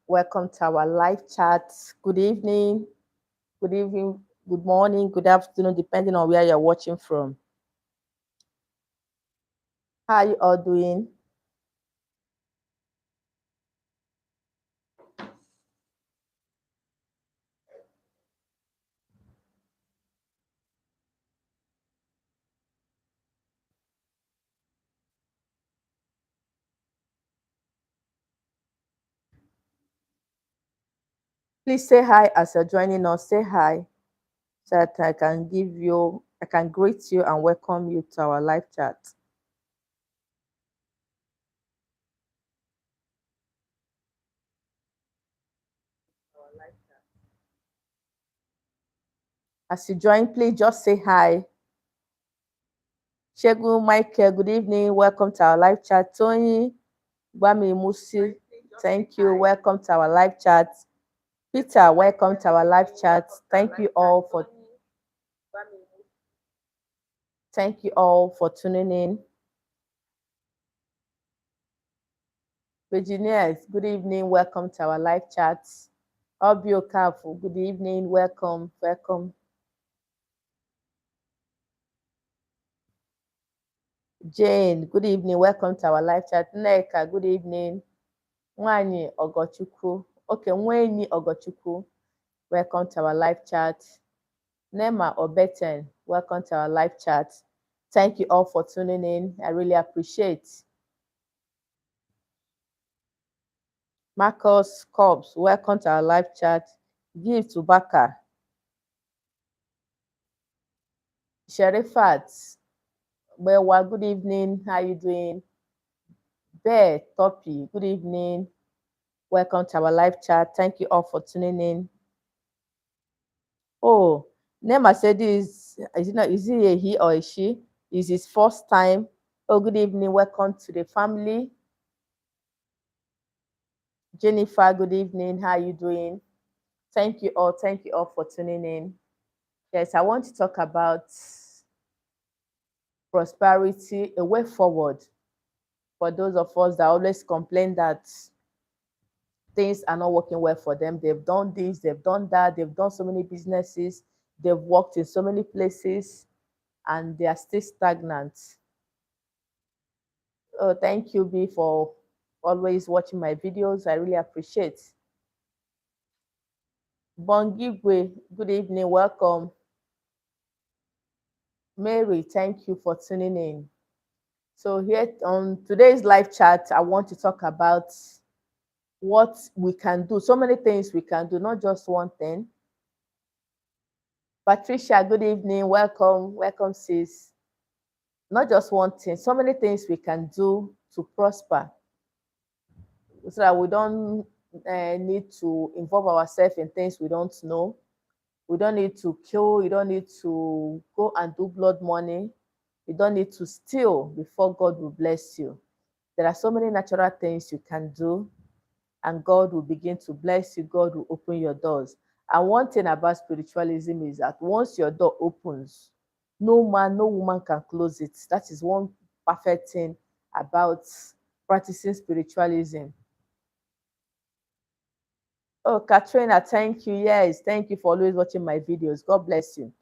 Welcome to our live chat. Good evening, good morning, good afternoon, depending on where you're watching from. How are you all doing? Please say hi as you're joining us. Say hi so that I can greet you and welcome you to our live chat. As you join, please just say hi. Shegun Michael, good evening. Welcome to our live chat. Tony Bami Musi, thank you. Welcome to our live chat. Peter, welcome to our live chat. Thank you all for tuning in. Virginia, good evening. Welcome to our live chat. Obio Kafu, good evening. Welcome. Jane, good evening. Welcome to our live chat. Nneka, good evening. Nwanyi Ogochukwu. Okay, Nwenyi Ogochukwu. Welcome to our live chat. Nema Obeten, welcome to our live chat. Thank you all for tuning in. I really appreciate. Marcus Cobbs, welcome to our live chat. Give to Baka. Sherifat, well, good evening. How you doing? Bear Toppy, good evening. Welcome to our live chat. Thank you all for tuning in. Oh, Nema said is it a he or a she? Is his first time? Oh, good evening. Welcome to the family. Jennifer, good evening. How are you doing? Thank you all. Thank you all for tuning in. Yes, I want to talk about prosperity, a way forward for those of us that always complain that things are not working well for them. They've done this, they've done that, they've done so many businesses, they've worked in so many places, and they are still stagnant. Oh, thank you, B, for always watching my videos. I really appreciate. Bongigwe, good evening, welcome. Mary, thank you for tuning in. So here on today's live chat, I want to talk about what we can do. So many things we can do, not just one thing. Patricia, good evening. Welcome, sis. Not just one thing, so many things we can do to prosper so that we don't need to involve ourselves in things we don't know. We don't need to kill. You don't need to go and do blood money. You don't need to steal before God will bless you. There are so many natural things you can do, and God will begin to bless you. God will open your doors. And one thing about spiritualism is that once your door opens, no man, no woman can close it. That is one perfect thing about practicing spiritualism. Oh, Katrina, thank you. Yes, thank you for always watching my videos. God bless you.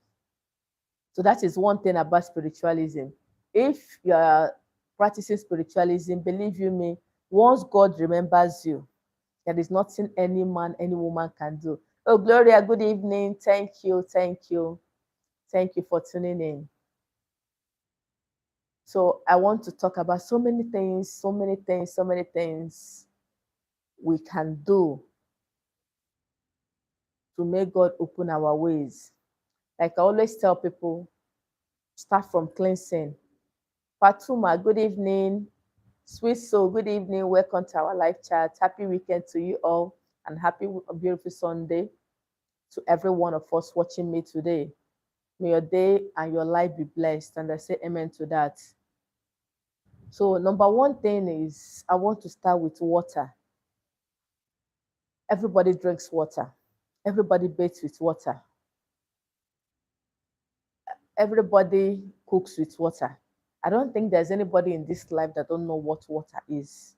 So that is one thing about spiritualism. If you are practicing spiritualism, believe you me, once God remembers you, there is nothing any man, any woman can do. Oh, Gloria, good evening. Thank you. Thank you for tuning in. So I want to talk about so many things we can do to make God open our ways. Like I always tell people, start from cleansing. Fatuma, good evening. Sweet Soul, good evening. Welcome to our live chat. Happy weekend to you all and happy beautiful Sunday to every one of us watching me today. May your day and your life be blessed. And I say amen to that. So, number one thing is I want to start with water. Everybody drinks water, everybody bathes with water, everybody cooks with water. I don't think there's anybody in this life that don't know what water is.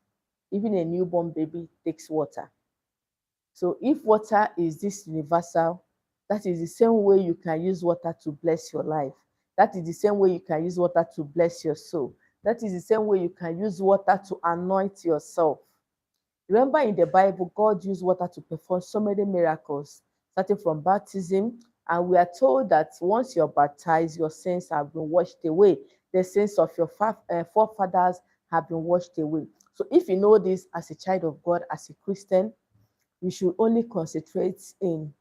Even a newborn baby takes water. So if water is this universal, that is the same way you can use water to bless your life. That is the same way you can use water to bless your soul. That is the same way you can use water to anoint yourself. Remember in the Bible, God used water to perform so many miracles, starting from baptism. And we are told that once you're baptized, your sins have been washed away. The sins of your forefathers have been washed away. So if you know this as a child of God, as a Christian, you should only concentrate in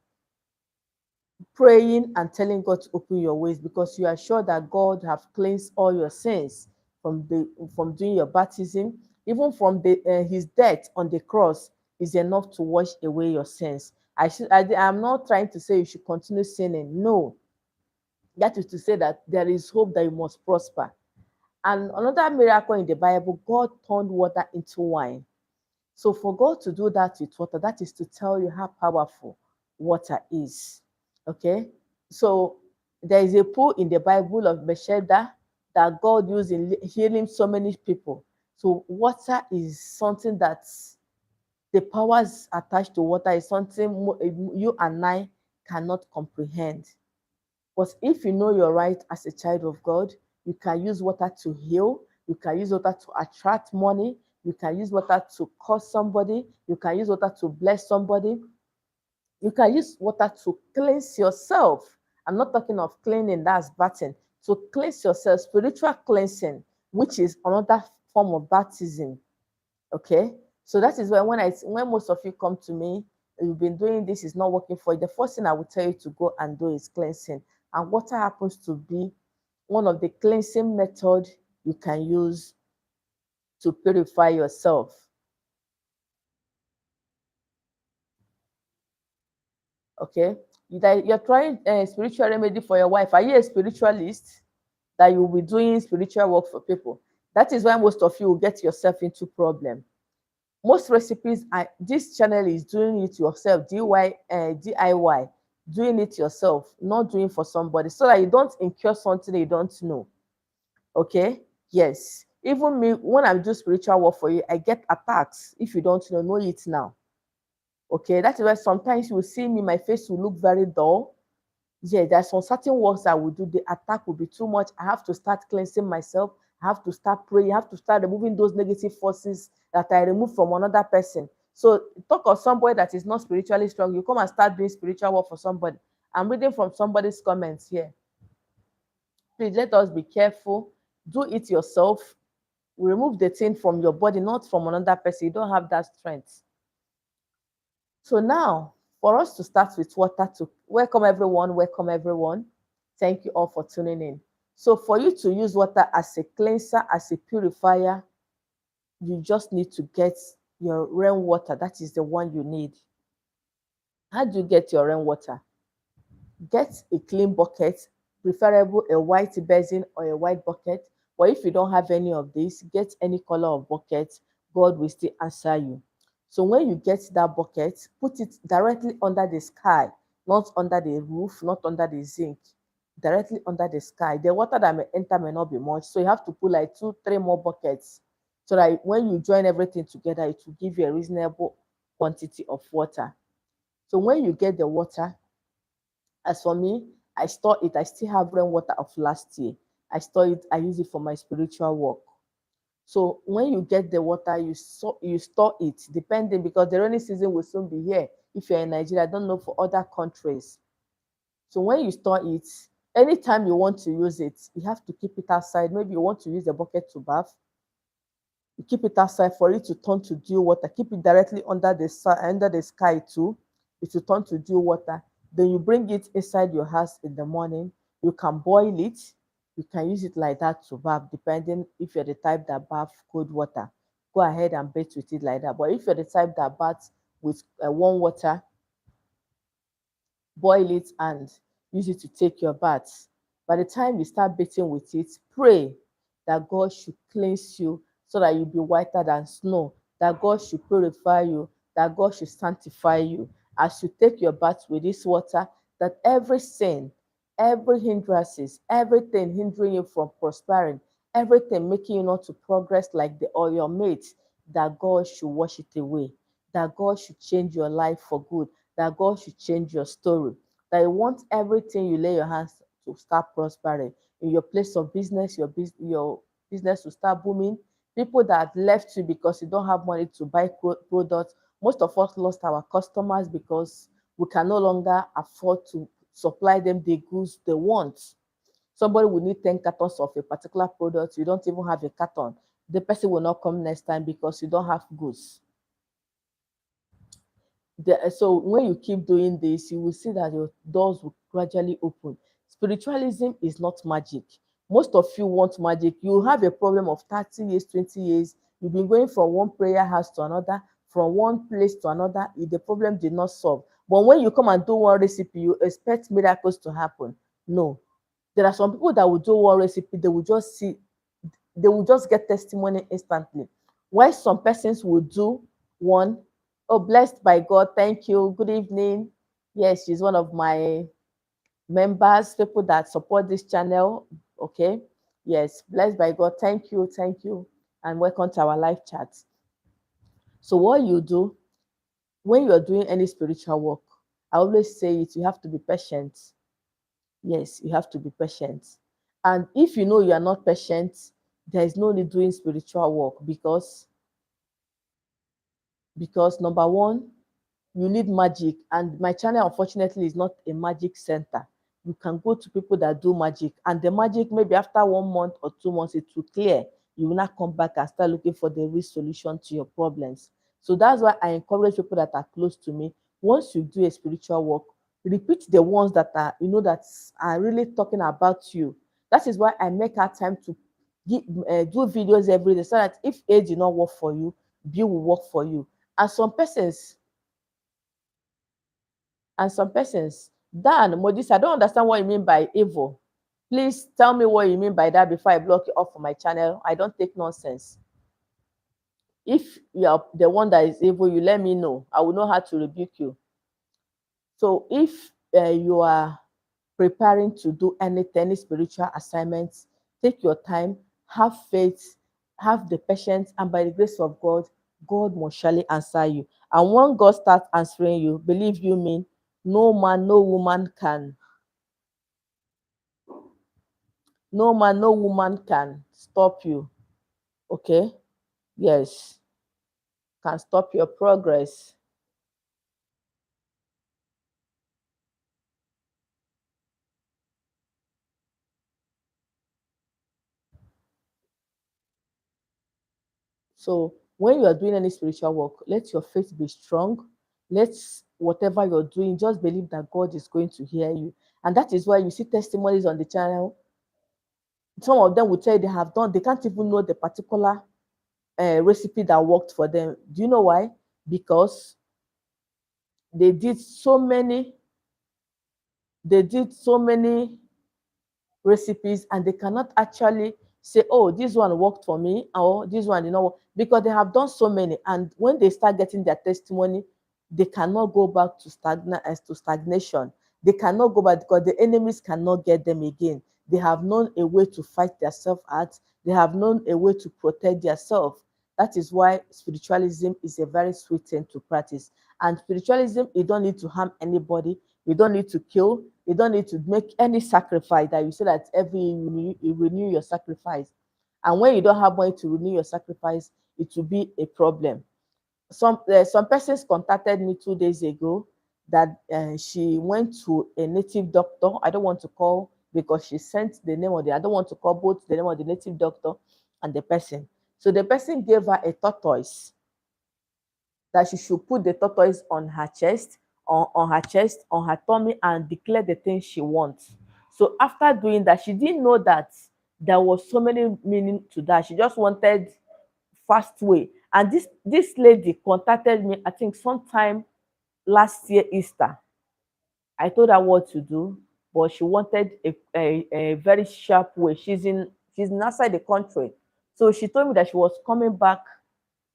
praying and telling God to open your ways, because you are sure that God have cleansed all your sins from doing your baptism, even from his death on the cross is enough to wash away your sins. I'm not trying to say you should continue sinning. No, that is to say that there is hope that you must prosper. And another miracle in the Bible, God turned water into wine. So for God to do that with water, that is to tell you how powerful water is. Okay? So there is a pool in the Bible of Bethesda that God used in healing so many people. So water is something that the powers attached to water is something you and I cannot comprehend. But if you know you're right as a child of God, you can use water to heal, you can use water to attract money, you can use water to curse somebody, you can use water to bless somebody, you can use water to cleanse yourself. I'm not talking of cleaning, that's bathing. To cleanse yourself, spiritual cleansing, which is another form of baptism. Okay, so that is why when most of you come to me, you've been doing this, is not working for you, the first thing I will tell you to go and do is cleansing. And water happens to be one of the cleansing method you can use to purify yourself. Okay, you're trying a spiritual remedy for your wife. Are you a spiritualist that you will be doing spiritual work for people? That is why most of you will get yourself into problem. Most recipes, this channel is doing it yourself, DIY, doing it yourself, not doing for somebody, so that you don't incur something that you don't know. Okay, yes, even me, when I do spiritual work for you, I get attacks. If you don't know it now. Okay, that is why sometimes you will see me, my face will look very dull. Yeah, there's some certain works I will do, the attack will be too much. I have to start cleansing myself. I have to start praying. I have to start removing those negative forces that I remove from another person. So talk of somebody that is not spiritually strong. You come and start doing spiritual work for somebody. I'm reading from somebody's comments here. Please let us be careful. Do it yourself. Remove the thing from your body, not from another person. You don't have that strength. So now, for us to start with water, to welcome everyone, welcome everyone. Thank you all for tuning in. So for you to use water as a cleanser, as a purifier, you just need to get your rainwater. That is the one you need. How do you get your rainwater? Get a clean bucket, preferable a white basin or a white bucket. Or if you don't have any of these, get any color of bucket. God will still answer you. So when you get that bucket, put it directly under the sky, not under the roof, not under the zinc, directly under the sky. The water that may enter may not be much. So you have to put like 2, 3 more buckets so that when you join everything together, it will give you a reasonable quantity of water. So when you get the water, as for me, I store it. I still have rainwater of last year. I store it. I use it for my spiritual work. So when you get the water, you store it, depending, because the rainy season will soon be here. If you're in Nigeria, I don't know for other countries. So when you store it, anytime you want to use it, you have to keep it outside. Maybe you want to use the bucket to bath. You keep it outside for it to turn to dew water. Keep it directly under the sky too. It will turn to dew water. Then you bring it inside your house in the morning. You can boil it. You can use it like that to bath, depending if you're the type that bath cold water. Go ahead and bathe with it like that. But if you're the type that bath with warm water, boil it and use it to take your bath. By the time you start bathing with it, pray that God should cleanse you so that you'll be whiter than snow, that God should purify you, that God should sanctify you. As you take your bath with this water, that every sin, every hindrances, everything hindering you from prospering, everything making you not to progress like the oil mate, that God should wash it away. that God should change your life for good, that God should change your story, that you want everything you lay your hands to start prospering in your place of business, your business to start booming. People that left you because you don't have money to buy products. Most of us lost our customers because we can no longer afford to supply them the goods they want. Somebody will need 10 cartons of a particular product. You don't even have a carton. The person will not come next time because you don't have goods. So when you keep doing this, you will see that your doors will gradually open. Spiritualism is not magic. Most of you want magic. You have a problem of 30 years, 20 years. You've been going from one prayer house to another, from one place to another. The problem did not solve. But when you come and do one recipe, you expect miracles to happen. No. There are some people that will do one recipe, they will just get testimony instantly. While some persons will do one, oh, blessed by God, thank you, good evening. Yes, she's one of my members, people that support this channel. Okay, yes, blessed by God, thank you, and welcome to our live chat. So, what you do when you're doing any spiritual work, I always say it, you have to be patient. Yes, you have to be patient. And if you know you are not patient, there is no need doing spiritual work because number one, you need magic. And my channel, unfortunately, is not a magic center. You can go to people that do magic, and the magic, maybe after 1 month or 2 months, it will clear. You will not come back and start looking for the real solution to your problems. So that's why I encourage people that are close to me. Once you do a spiritual work, repeat the ones that are, that are really talking about you. That is why I make our time to do videos every day, so that if A did not work for you, B will work for you. And some persons, Dan Modis, I don't understand what you mean by evil. Please tell me what you mean by that before I block you off from my channel. I don't take nonsense. If you are the one that is evil, you let me know. I will know how to rebuke you. So if you are preparing to do any spiritual assignments, take your time, have faith, have the patience, and by the grace of God, God will surely answer you. And when God starts answering you, believe you me, no man, no woman can, no man, no woman can stop you. Okay? Yes, can stop your progress. So when you are doing any spiritual work, let your faith be strong. Let whatever you're doing, just believe that God is going to hear you. And that is why you see testimonies on the channel. Some of them will tell you they have done, they can't even know the particular recipe that worked for them. Do you know why? Because they did so many, they did so many recipes, and they cannot actually say, oh, this one worked for me, or this one did not work, because they have done so many. And when they start getting their testimony, they cannot go back to stagnation. They cannot go back because the enemies cannot get them again. They have known a way to fight themselves out. They have known a way to protect themselves. That is why spiritualism is a very sweet thing to practice. And spiritualism, you don't need to harm anybody. You don't need to kill. You don't need to make any sacrifice that you say that every you renew your sacrifice. And when you don't have money to renew your sacrifice, it will be a problem. Some persons contacted me 2 days ago that she went to a native doctor. I don't want to call because she sent the name of the, I don't want to call both the name of the native doctor and the person. So the person gave her a tortoise, that she should put the tortoise on her chest, on her tummy, and declare the things she wants. So after doing that, she didn't know that there was so many meaning to that. She just wanted fast way. And this lady contacted me, I think sometime last year Easter. I told her what to do, but she wanted a very sharp way. She's outside the country. So she told me that she was coming back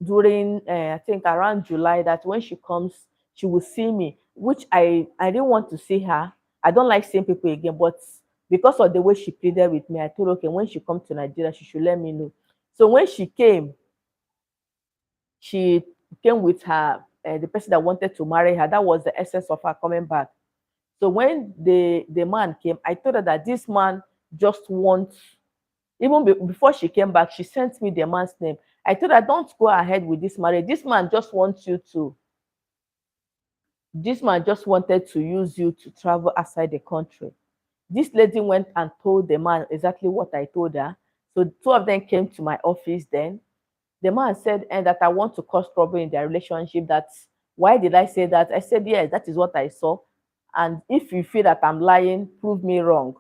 during I think around July, that when she comes, she will see me, which I didn't want to see her. I don't like seeing people again, but because of the way she pleaded with me, I told her, okay, when she comes to Nigeria, she should let me know. So when she came with her the person that wanted to marry her. That was the essence of her coming back. So when the man came, I told her that this man just wants, even before she came back, she sent me the man's name. I told her, don't go ahead with this marriage. This man just wanted to use you to travel outside the country. This lady went and told the man exactly what I told her. So two of them came to my office then. The man said, and that I want to cause trouble in their relationship. That's why did I say that? I said, yes, that is what I saw. And if you feel that I'm lying, prove me wrong.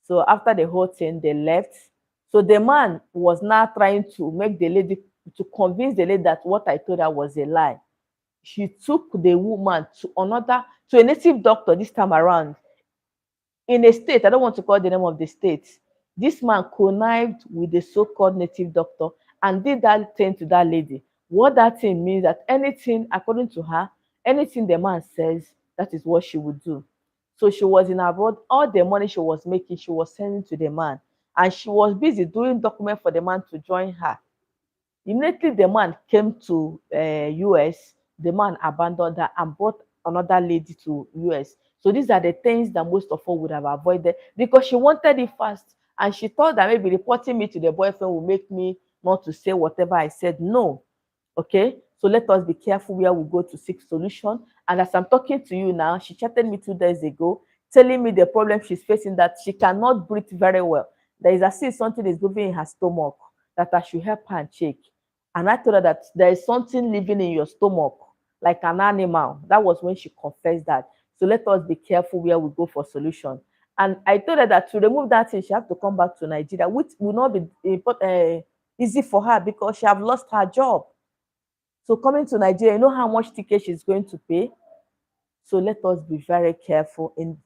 So after the whole thing, they left. So the man was now trying to make the lady, to convince the lady that what I told her was a lie. She took the woman to a native doctor this time around in a state. I don't want to call the name of the state. This man connived with the so-called native doctor and did that thing to that lady. What that thing means, that anything, according to her, anything the man says, that is what she would do. So she was in abroad. All the money she was making, she was sending to the man, and she was busy doing document for the man to join her. Immediately the man came to US, the man abandoned her and brought another lady to US. So these are the things that most of us would have avoided, because she wanted it fast, and she thought that maybe reporting me to the boyfriend will make me not to say whatever I said. No. Okay, so let us be careful where we go to seek solution. And as I'm talking to you now, she chatted me 2 days ago, telling me the problem she's facing, that she cannot breathe very well. There is as if something is moving in her stomach, that I should help her and check. And I told her that there is something living in your stomach, like an animal. That was when she confessed that. So let us be careful where we go for solution. And I told her that to remove that thing, she have to come back to Nigeria, which will not be easy for her, because she have lost her job. So coming to Nigeria, you know how much ticket she's going to pay? So let us be very careful in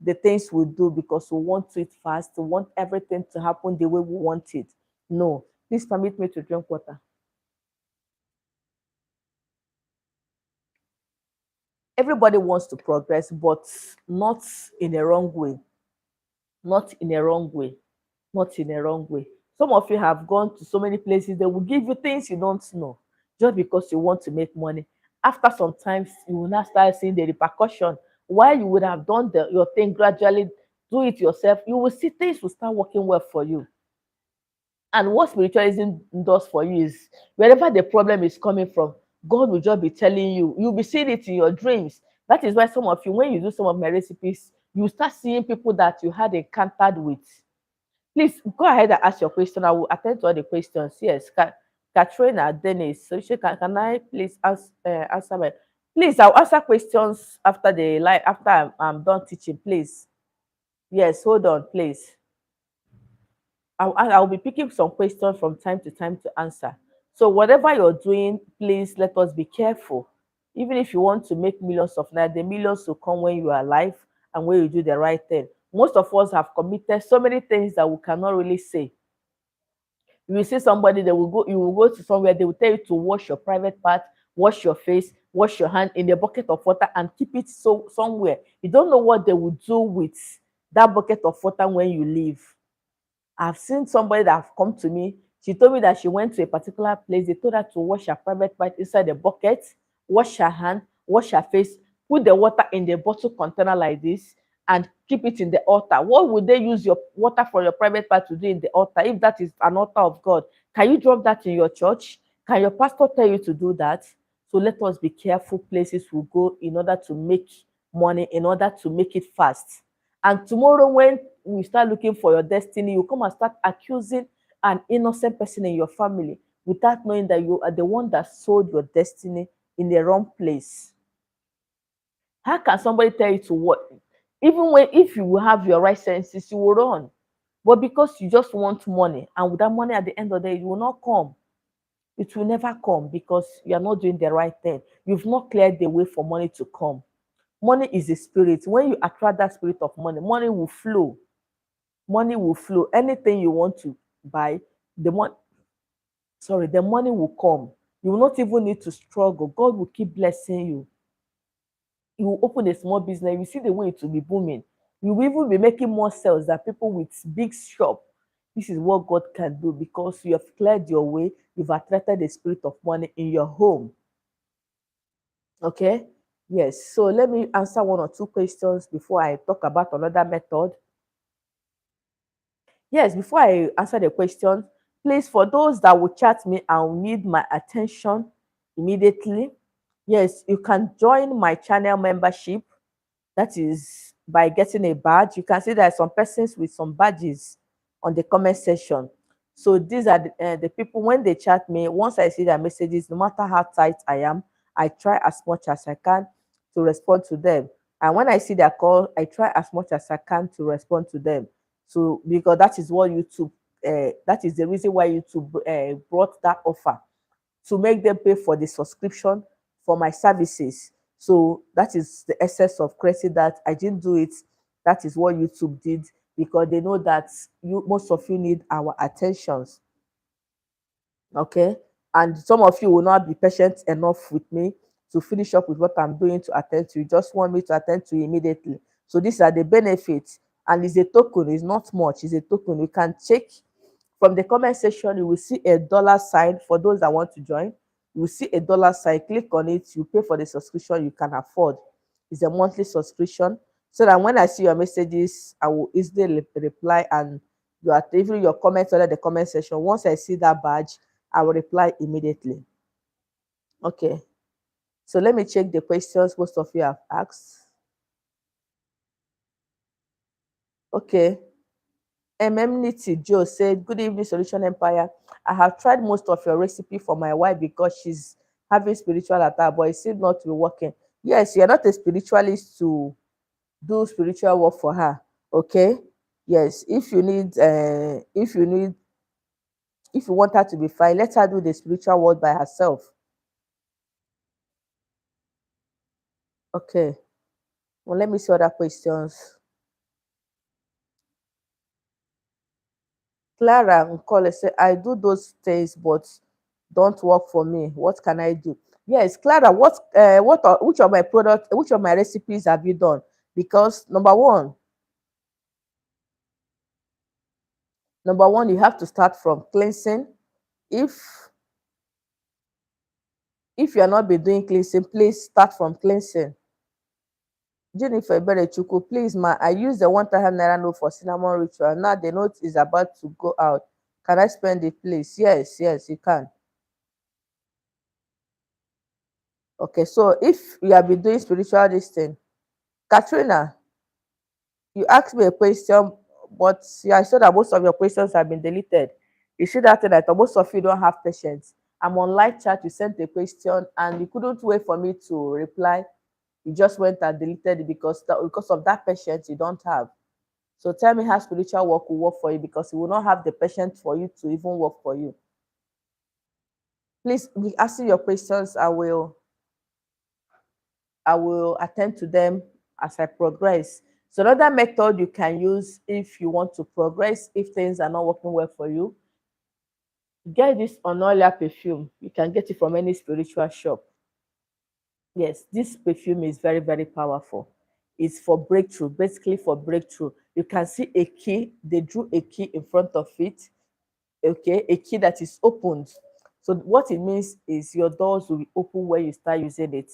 the things we do, because we want it fast. We want everything to happen the way we want it. No, please permit me to drink water. Everybody wants to progress, but not in a wrong way. Not in a wrong way. Not in a wrong way. Some of you have gone to so many places, they will give you things you don't know, just because you want to make money. After some time, you will now start seeing the repercussion. While you would have done your thing gradually, do it yourself, you will see things will start working well for you. And what spiritualism does for you is, wherever the problem is coming from, God will just be telling you, you'll be seeing it in your dreams. That is why some of you, when you do some of my recipes, you start seeing people that you had encountered with. Please go ahead and ask your question. I will attend to all the questions. Yes, Katrina, Dennis. So can I please answer my? Please, I'll answer questions after the live, after I'm done teaching. Please. Yes, hold on, please. I'll be picking some questions from time to time to answer. So whatever you're doing, please let us be careful. Even if you want to make millions of naira, the millions will come when you are alive and when you do the right thing. Most of us have committed so many things that we cannot really say. You will see somebody, you will go to somewhere, they will tell you to wash your private part, wash your face, wash your hand in a bucket of water and keep it so somewhere. You don't know what they will do with that bucket of water when you leave. I've seen somebody that have come to me. She told me that she went to a particular place. They told her to wash her private part inside the bucket, wash her hand, wash her face, put the water in the bottle container like this, and keep it in the altar. What would they use your water for your private part to do in the altar if that is an altar of God? Can you drop that in your church? Can your pastor tell you to do that? So let us be careful places we go in order to make money, in order to make it fast. And tomorrow, when we start looking for your destiny, you come and start accusing an innocent person in your family without knowing that you are the one that sold your destiny in the wrong place. How can somebody tell you to what? Even when, if you will have your right senses, you will run. But because you just want money, and with that money at the end of the day, it will not come. It will never come, because you are not doing the right thing. You've not cleared the way for money to come. Money is a spirit. When you attract that spirit of money, money will flow. Money will flow. Anything you want to buy, the money will come. You will not even need to struggle. God will keep blessing you. You will open a small business. You see the way it will be booming. You will even be making more sales than people with big shop. This is what God can do, because you have cleared your way. You've attracted the spirit of money in your home. Okay. Yes. So let me answer one or two questions before I talk about another method. Yes, before I answer the question, please, for those that will chat me and will need my attention immediately, yes, you can join my channel membership. That is by getting a badge. You can see there are some persons with some badges on the comment section. So these are the people, when they chat me, once I see their messages, no matter how tight I am, I try as much as I can to respond to them. And when I see their call, I try as much as I can to respond to them. So because that is what YouTube, that is the reason why YouTube brought that offer, to make them pay for the subscription for my services. So that is the essence of creating that. I didn't do it. That is what YouTube did, because they know that most of you need our attentions. Okay. And some of you will not be patient enough with me to finish up with what I'm doing to attend to. You just want me to attend to you immediately. So these are the benefits. And it's a token, it's not much, it's a token. You can check from the comment section, you will see a dollar sign for those that want to join. You will see a dollar sign, click on it, you pay for the subscription you can afford. It's a monthly subscription. So that when I see your messages, I will easily reply, and you are even your comments under the comment section. Once I see that badge, I will reply immediately. Okay. So let me check the questions most of you have asked. Okay. Emnity Joe said, "Good evening, Solution Empire. I have tried most of your recipe for my wife because she's having spiritual attack, but it seems not to be working." Yes, you're not a spiritualist to do spiritual work for her. Okay. Yes, if you want her to be fine, let her do the spiritual work by herself. Okay. Well, let me see other questions. Clara Nkole say, "I do those things, but don't work for me. What can I do?" Yes, Clara, which of my products, which of my recipes have you done? Because number one, you have to start from cleansing. If if you are not be doing cleansing, please start from cleansing. Jennifer Berechukwu, please, ma, I use the 1,000 naira note for cinnamon ritual. Now the note is about to go out. Can I spend it, please? Yes, yes, you can. Okay, so if you have been doing spiritual this thing, Katrina, you asked me a question, but yeah, I saw that most of your questions have been deleted. You see that thing, that most of you don't have patience. I'm on live chat, you sent a question and you couldn't wait for me to reply. You just went and deleted it because of that patience you don't have. So tell me how spiritual work will work for you, because you will not have the patience for you to even work for you. Please be asking your questions. I will attend to them as I progress. So another method you can use if you want to progress, if things are not working well for you, get this Onolia perfume. You can get it from any spiritual shop. Yes, this perfume is very, very powerful. It's for breakthrough, basically for breakthrough. You can see a key, they drew a key in front of it. Okay, a key that is opened. So what it means is your doors will be open when you start using it.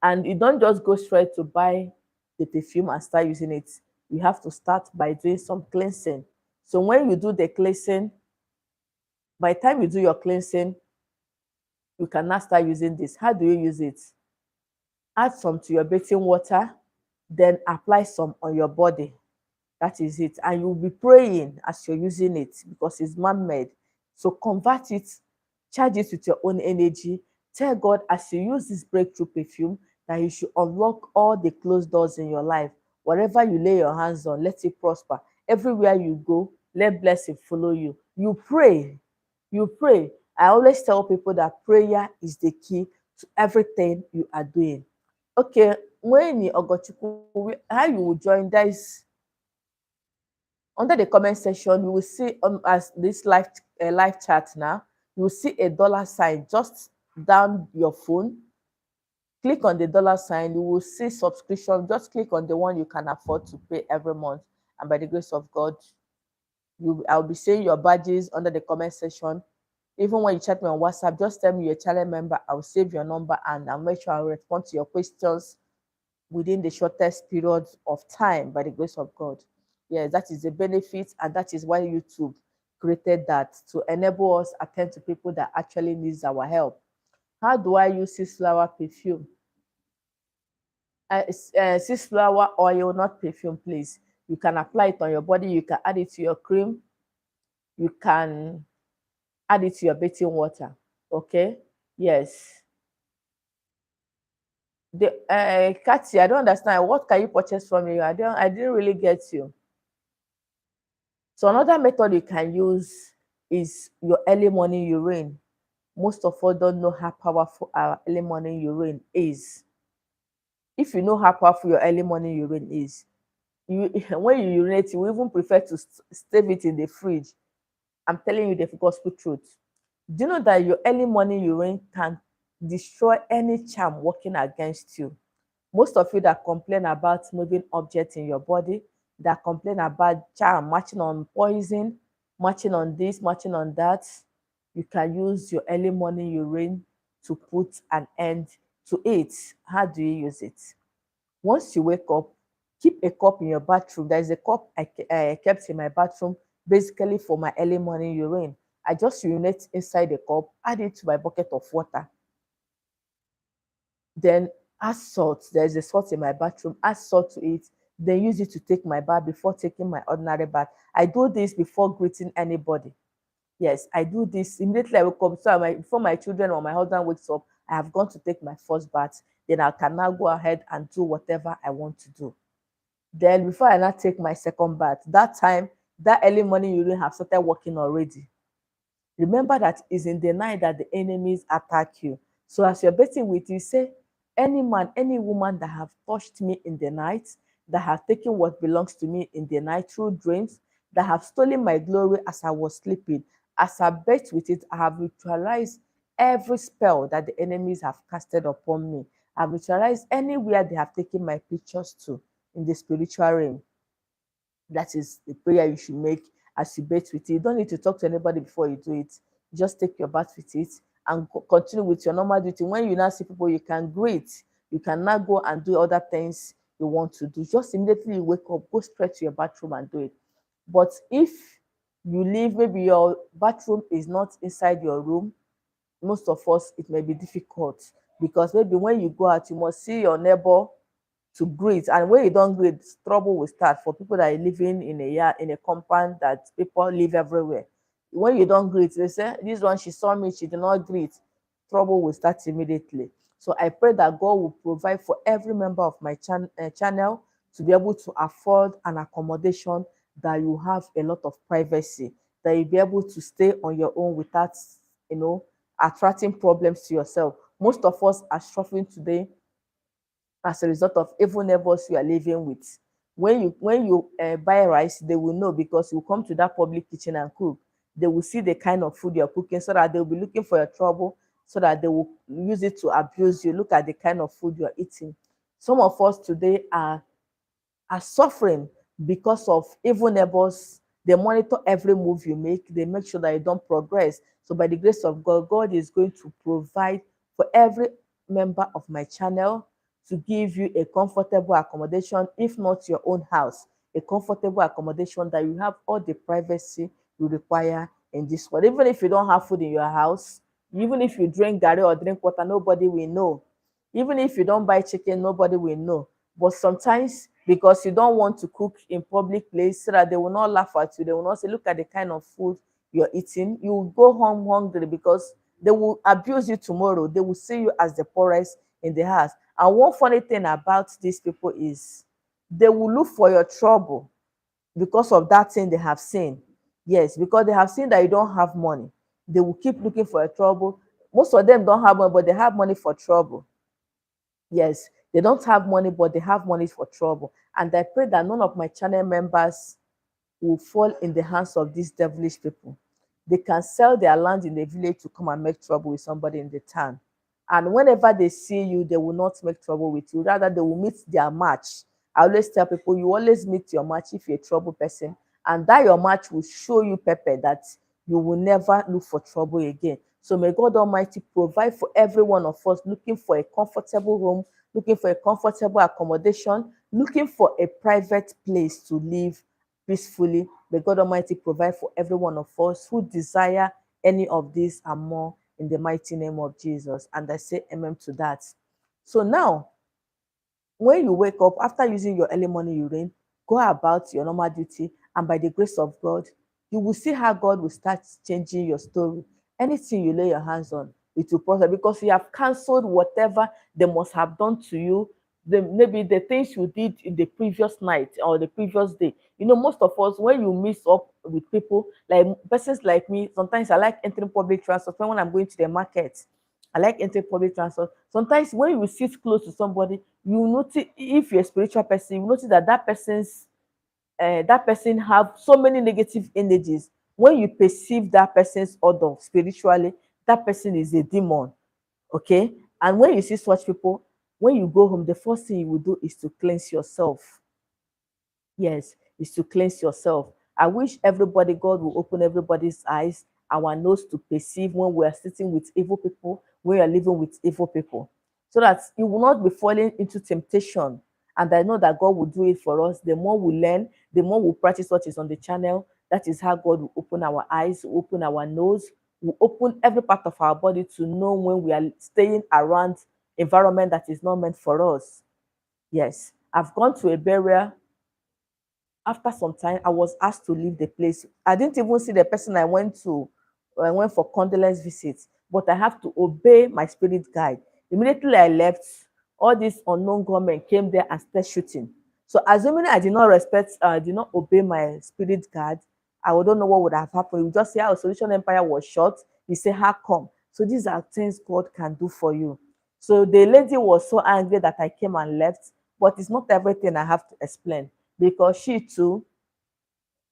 And you don't just go straight to buy the perfume and start using it. You have to start by doing some cleansing. So when you do the cleansing, by the time you do your cleansing, you can now start using this. How do you use it? Add some to your bathing water, then apply some on your body. That is it. And you'll be praying as you're using it, because it's man-made. So convert it, charge it with your own energy. Tell God, as you use this breakthrough perfume, that you should unlock all the closed doors in your life. Whatever you lay your hands on, let it prosper. Everywhere you go, let blessing follow you. You pray. You pray. I always tell people that prayer is the key to everything you are doing. Okay, when you Ogochukwu, how you will join, there is under the comment section, you will see as this live chat now, you will see a dollar sign just down your phone. Click on the dollar sign, you will see subscription. Just click on the one you can afford to pay every month, and by the grace of God, I'll be seeing your badges under the comment section. Even when you chat me on WhatsApp, just tell me you're a channel member. I'll save your number and I'll make sure I'll respond to your questions within the shortest period of time by the grace of God. Yes, that is the benefit, and that is why YouTube created that, to enable us attend to people that actually needs our help. How do I use 6-flower perfume? 6-flower oil, not perfume, please. You can apply it on your body. You can add it to your cream. You can add it to your bathing water. Okay? Yes. Kathy, I don't understand. What can you purchase from you? I didn't really get you. So another method you can use is your early morning urine. Most of us don't know how powerful our early morning urine is. If you know how powerful your early morning urine is, you when you urinate, you even prefer to save it in the fridge. I'm telling you the gospel truth. Do you know that your early morning urine can destroy any charm working against you? Most of you that complain about moving objects in your body, that complain about charm matching on poison, matching on this, matching on that, you can use your early morning urine to put an end to it. How do you use it? Once you wake up, keep a cup in your bathroom. There is a cup I kept in my bathroom basically for my early morning urine. I just urinate inside the cup, add it to my bucket of water. Then add salt. There's a salt in my bathroom. Add salt to it. Then use it to take my bath before taking my ordinary bath. I do this before greeting anybody. Yes, I do this immediately I wake up. So before my children or my husband wakes up, I have gone to take my first bath. Then I can now go ahead and do whatever I want to do. Then before I now take my second bath, that time, that early morning urine have started working already. Remember that it's in the night that the enemies attack you. So as you're bathing with you, say, any man, any woman that have touched me in the night, that have taken what belongs to me in the night through dreams, that have stolen my glory as I was sleeping, as I bathed with it, I have neutralized every spell that the enemies have casted upon me. I've neutralized anywhere they have taken my pictures to in the spiritual realm. That is the prayer you should make as you bathe with it. You don't need to talk to anybody before you do it. Just take your bath with it and continue with your normal duty. When you now see people, you can greet. You can now go and do other things you want to do. Just immediately you wake up, go straight to your bathroom and do it. But if you leave, maybe your bathroom is not inside your room, most of us, it may be difficult, because maybe when you go out, you must see your neighbor to greet, and when you don't greet, trouble will start for people that are living in a yard, in a compound that people live everywhere. When you don't greet, they say, this one, she saw me, she did not greet. Trouble will start immediately. So I pray that God will provide for every member of my channel to be able to afford an accommodation that you have a lot of privacy, that you'll be able to stay on your own without, attracting problems to yourself. Most of us are suffering today as a result of evil neighbors you are living with. When you buy rice, they will know, because you come to that public kitchen and cook. They will see the kind of food you're cooking, so that they'll be looking for your trouble, so that they will use it to abuse you. Look at the kind of food you're eating. Some of us today are suffering because of evil neighbors. They monitor every move you make. They make sure that you don't progress. So by the grace of God, God is going to provide for every member of my channel to give you a comfortable accommodation, if not your own house, a comfortable accommodation that you have all the privacy you require in this world. Even if you don't have food in your house, even if you drink garri or drink water, nobody will know. Even if you don't buy chicken, nobody will know. But sometimes, because you don't want to cook in public place, so that they will not laugh at you, they will not say, look at the kind of food you're eating, you will go home hungry, because they will abuse you tomorrow. They will see you as the poorest in the house. And one funny thing about these people is they will look for your trouble because of that thing they have seen. Yes, because they have seen that you don't have money. They will keep looking for your trouble. Most of them don't have money, but they have money for trouble. Yes, they don't have money, but they have money for trouble. And I pray that none of my channel members will fall in the hands of these devilish people. They can sell their land in the village to come and make trouble with somebody in the town. And whenever they see you, they will not make trouble with you. Rather, they will meet their match. I always tell people, you always meet your match if you're a trouble person. And that your match will show you, Pepe, that you will never look for trouble again. So may God Almighty provide for every one of us looking for a comfortable home, looking for a comfortable accommodation, looking for a private place to live peacefully. May God Almighty provide for every one of us who desire any of these and more in the mighty name of Jesus. And I say amen to that. So now, when you wake up after using your early morning urine, go about your normal duty, and by the grace of God, you will see how God will start changing your story. Anything you lay your hands on, it will prosper because you have cancelled whatever they must have done to you. Maybe the things you did in the previous night or the previous day. You know, most of us, when you mix up with people, like persons like me, sometimes I like entering public transport when I'm going to the market. I like entering public transport. Sometimes when you sit close to somebody, you notice if you're a spiritual person, you notice that that person have so many negative energies. When you perceive that person's odor spiritually, that person is a demon. Okay, and when you see such people, when you go home, the first thing you will do is to cleanse yourself. Yes, is to cleanse yourself. I wish everybody, God will open everybody's eyes, our nose to perceive when we are sitting with evil people, when we are living with evil people, so that you will not be falling into temptation. And I know that God will do it for us. The more we learn, the more we practice what is on the channel. That is how God will open our eyes, will open our nose, will open every part of our body to know when we are staying around environment that is not meant for us. Yes, I've gone to a burial. After some time, I was asked to leave the place. I didn't even see the person I went to. I went for condolence visits, but I have to obey my spirit guide. Immediately I left, all these unknown gunmen came there and started shooting. So assuming I did not respect, did not obey my spirit guide, I don't know what would have happened. You just say how Solution Empire was shot. You say, how come? So these are things God can do for you. So the lady was so angry that I came and left, but it's not everything I have to explain because she too,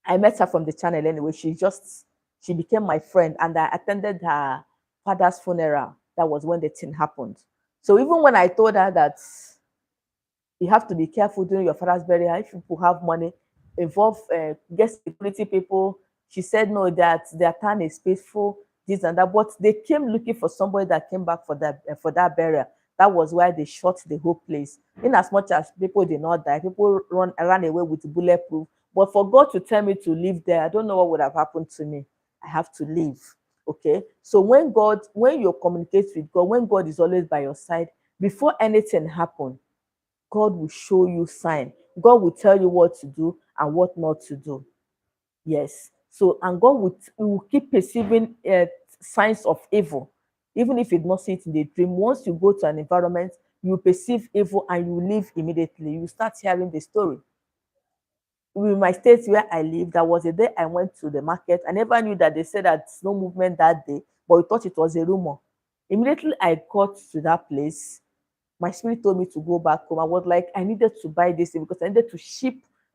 I met her from the channel anyway. She became my friend, and I attended her father's funeral. That was when the thing happened. So even when I told her that you have to be careful during your father's burial, if people have money, involve get security people. She said no, that their town is peaceful, this and that. But they came looking for somebody that came back for that burial. That was why they shot the whole place. In as much as people did not die, people ran away with bulletproof. But for God to tell me to leave there, I don't know what would have happened to me. I have to leave. Okay. So when you communicate with God, when God is always by your side, before anything happens, God will show you sign. God will tell you what to do and what not to do. Yes. So, and God will keep perceiving signs of evil, even if you do not see it in the dream. Once you go to an environment, you perceive evil and you leave immediately. You start hearing the story. In my state where I live, there was a day I went to the market. I never knew that they said that no movement that day, but we thought it was a rumor. Immediately I got to that place, my spirit told me to go back home. I was like, I needed to buy this thing because I needed to ship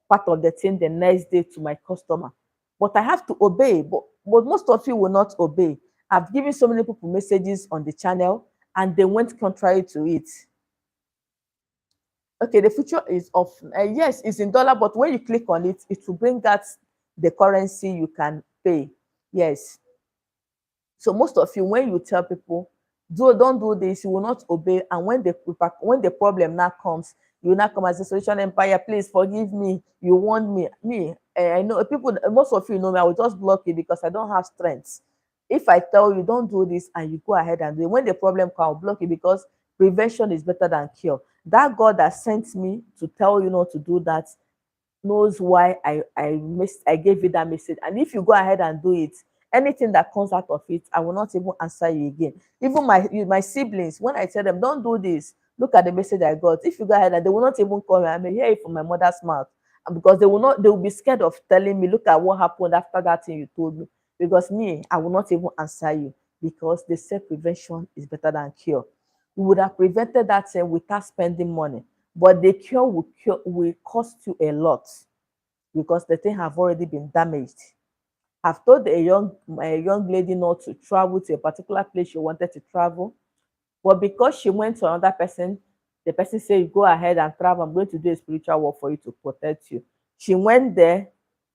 part of the thing the next day to my customer. But I have to obey. But most of you will not obey. I've given so many people messages on the channel and they went contrary to it. Okay, the future is of yes, it's in dollar, but when you click on it, it will bring out the currency you can pay. Yes. So most of you, when you tell people, don't do this, you will not obey. And when the problem now comes, you will not come as a Solution Empire. Please forgive me. You want me. I know people. Most of you know me. I will just block you because I don't have strength. If I tell you don't do this and you go ahead and do it, when the problem comes, I'll block you because prevention is better than cure. That God that sent me to tell you not to do that knows why I gave you that message. And if you go ahead and do it, anything that comes out of it, I will not even answer you again. Even my siblings, when I tell them don't do this, look at the message I got. If you go ahead and they will not even call me, I may hear it from my mother's mouth. And because they will be scared of telling me, look at what happened after that thing you told me. Because me, I will not even answer you because they say prevention is better than cure. We would have prevented that thing without spending money. But the cure will cost you a lot because the thing have already been damaged. I've told a young lady not to travel to a particular place she wanted to travel, but because she went to another person, the person said, go ahead and travel. I'm going to do a spiritual work for you to protect you. She went there,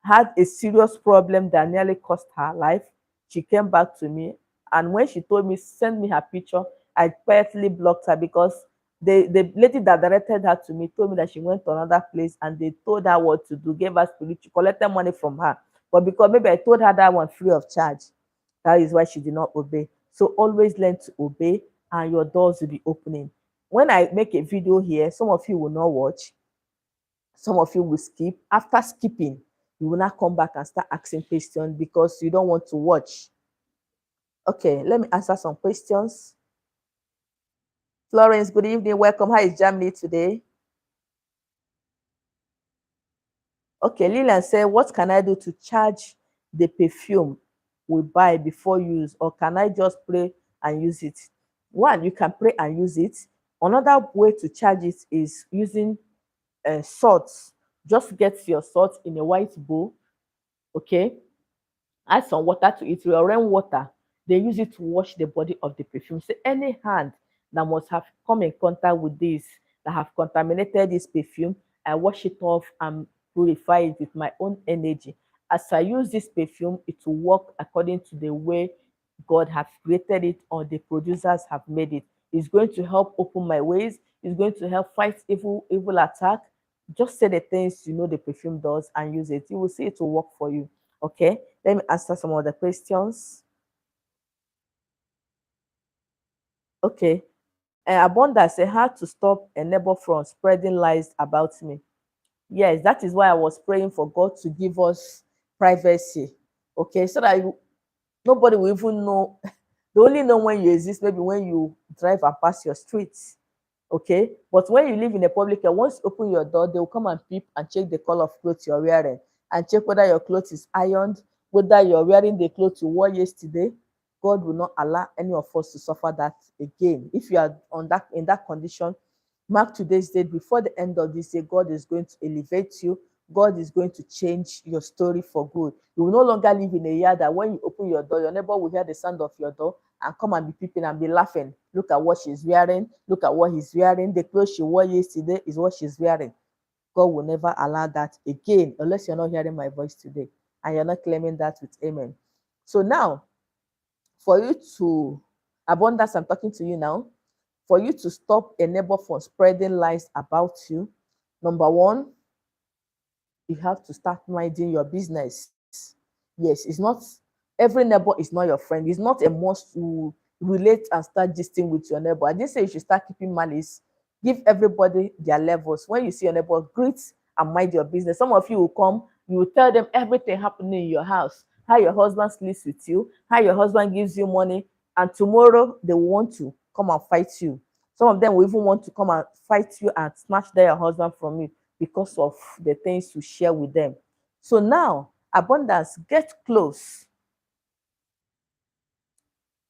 had a serious problem that nearly cost her life. she came back to me, and when she told me, send me her picture, I quietly blocked her because the lady that directed her to me told me that she went to another place and they told her what to do, gave her spiritual, collected money from her. But because maybe I told her that one free of charge, that is why she did not obey. So always learn to obey and your doors will be opening. When I make a video here, some of you will not watch, some of you will skip. After skipping, you will not come back and start asking questions because you don't want to watch. Okay, let me answer some questions. Florence, good evening. Welcome. How is Germany today? Okay, Lilian said, what can I do to charge the perfume we buy before use, or can I just pray and use it? One, you can pray and use it. Another way to charge it is using salt. Just get your salt in a white bowl, okay? Add some water to it, your rainwater. They use it to wash the body of the perfume. So any hand that must have come in contact with this, that have contaminated this perfume, I wash it off and purify it with my own energy. As I use this perfume, it will work according to the way God has created it or the producers have made it. It's going to help open my ways. It's going to help fight evil attack. Just say the things you know the perfume does and use it. You will see it will work for you. Okay, let me answer some of the questions. Okay, Abundance say how to stop a neighbor from spreading lies about me. Yes, that is why I was praying for God to give us privacy. Okay, so that nobody will even know. They only know when you exist, maybe when you drive and pass your streets. Okay, but when you live in a public area, once you open your door, they will come and peep and check the color of clothes you're wearing and check whether your clothes is ironed, whether you're wearing the clothes you wore yesterday. God will not allow any of us to suffer that again. If you are on that in that condition, mark today's date. Before the end of this year, God is going to elevate you. God is going to change your story for good. You will no longer live in a year that when you open your door, your neighbor will hear the sound of your door and come and be peeping and be laughing. Look at what she's wearing. Look at what he's wearing. The clothes she wore yesterday is what she's wearing. God will never allow that again, unless you're not hearing my voice today and you're not claiming that with amen. So now, for you to, Abundance, I'm talking to you now, for you to stop a neighbor from spreading lies about you, number one, you have to start minding your business. Yes, it's not every neighbor is not your friend. It's not a must to relate and start gisting with your neighbor. I didn't say you should start keeping malice. Give everybody their levels. When you see your neighbor, greet and mind your business. Some of you will come, you will tell them everything happening in your house, how your husband sleeps with you, how your husband gives you money, and tomorrow they will want to come and fight you. Some of them will even want to come and fight you and snatch their husband from you because of the things you share with them. So now, Abundance, get close.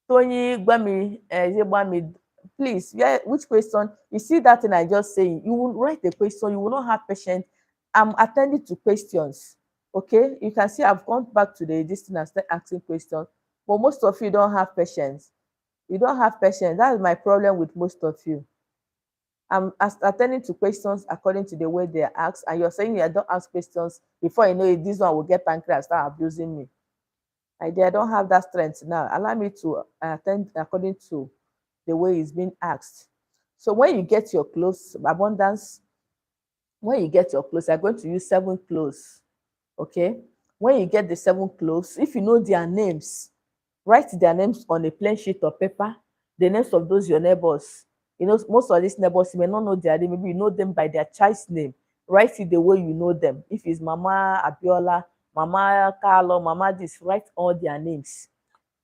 Tony, Gbami, please, yeah, which question? You see that thing I just saying, you will write the question, you will not have patience. I'm attending to questions. Okay, you can see I've gone back to the this thing and start asking questions, but most of you don't have patience. You don't have patience. That's my problem with most of you. I'm attending to questions according to the way they are asked, and you're saying you don't ask questions before you know it, this one will get angry and start abusing me. I don't have that strength now. Allow me to attend according to the way it's being asked. So when you get your clothes, Abundance, when you get your clothes, I'm going to use 7 clothes. Okay. When you get the 7 clothes, if you know their names, write their names on a plain sheet of paper, the names of those your neighbors. You know, most of these neighbors, you may not know their name. Maybe you know them by their child's name. Write it the way you know them. If it's Mama Abiola, Mama Carlo, Mama this, write all their names.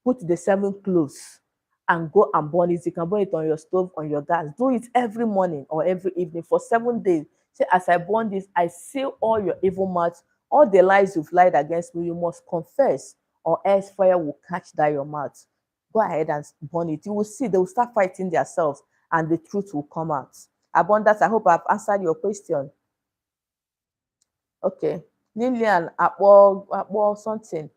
Put the 7 clothes and go and burn it. You can burn it on your stove, on your gas. Do it every morning or every evening for 7 days. Say, as I burn this, I seal all your evil mouths, all the lies you've lied against me. You must confess, or else fire will catch that your mouth. Go ahead and burn it. You will see they will start fighting themselves and the truth will come out. Abundance, I hope I've answered your question. Okay. Lillian, Akpo something.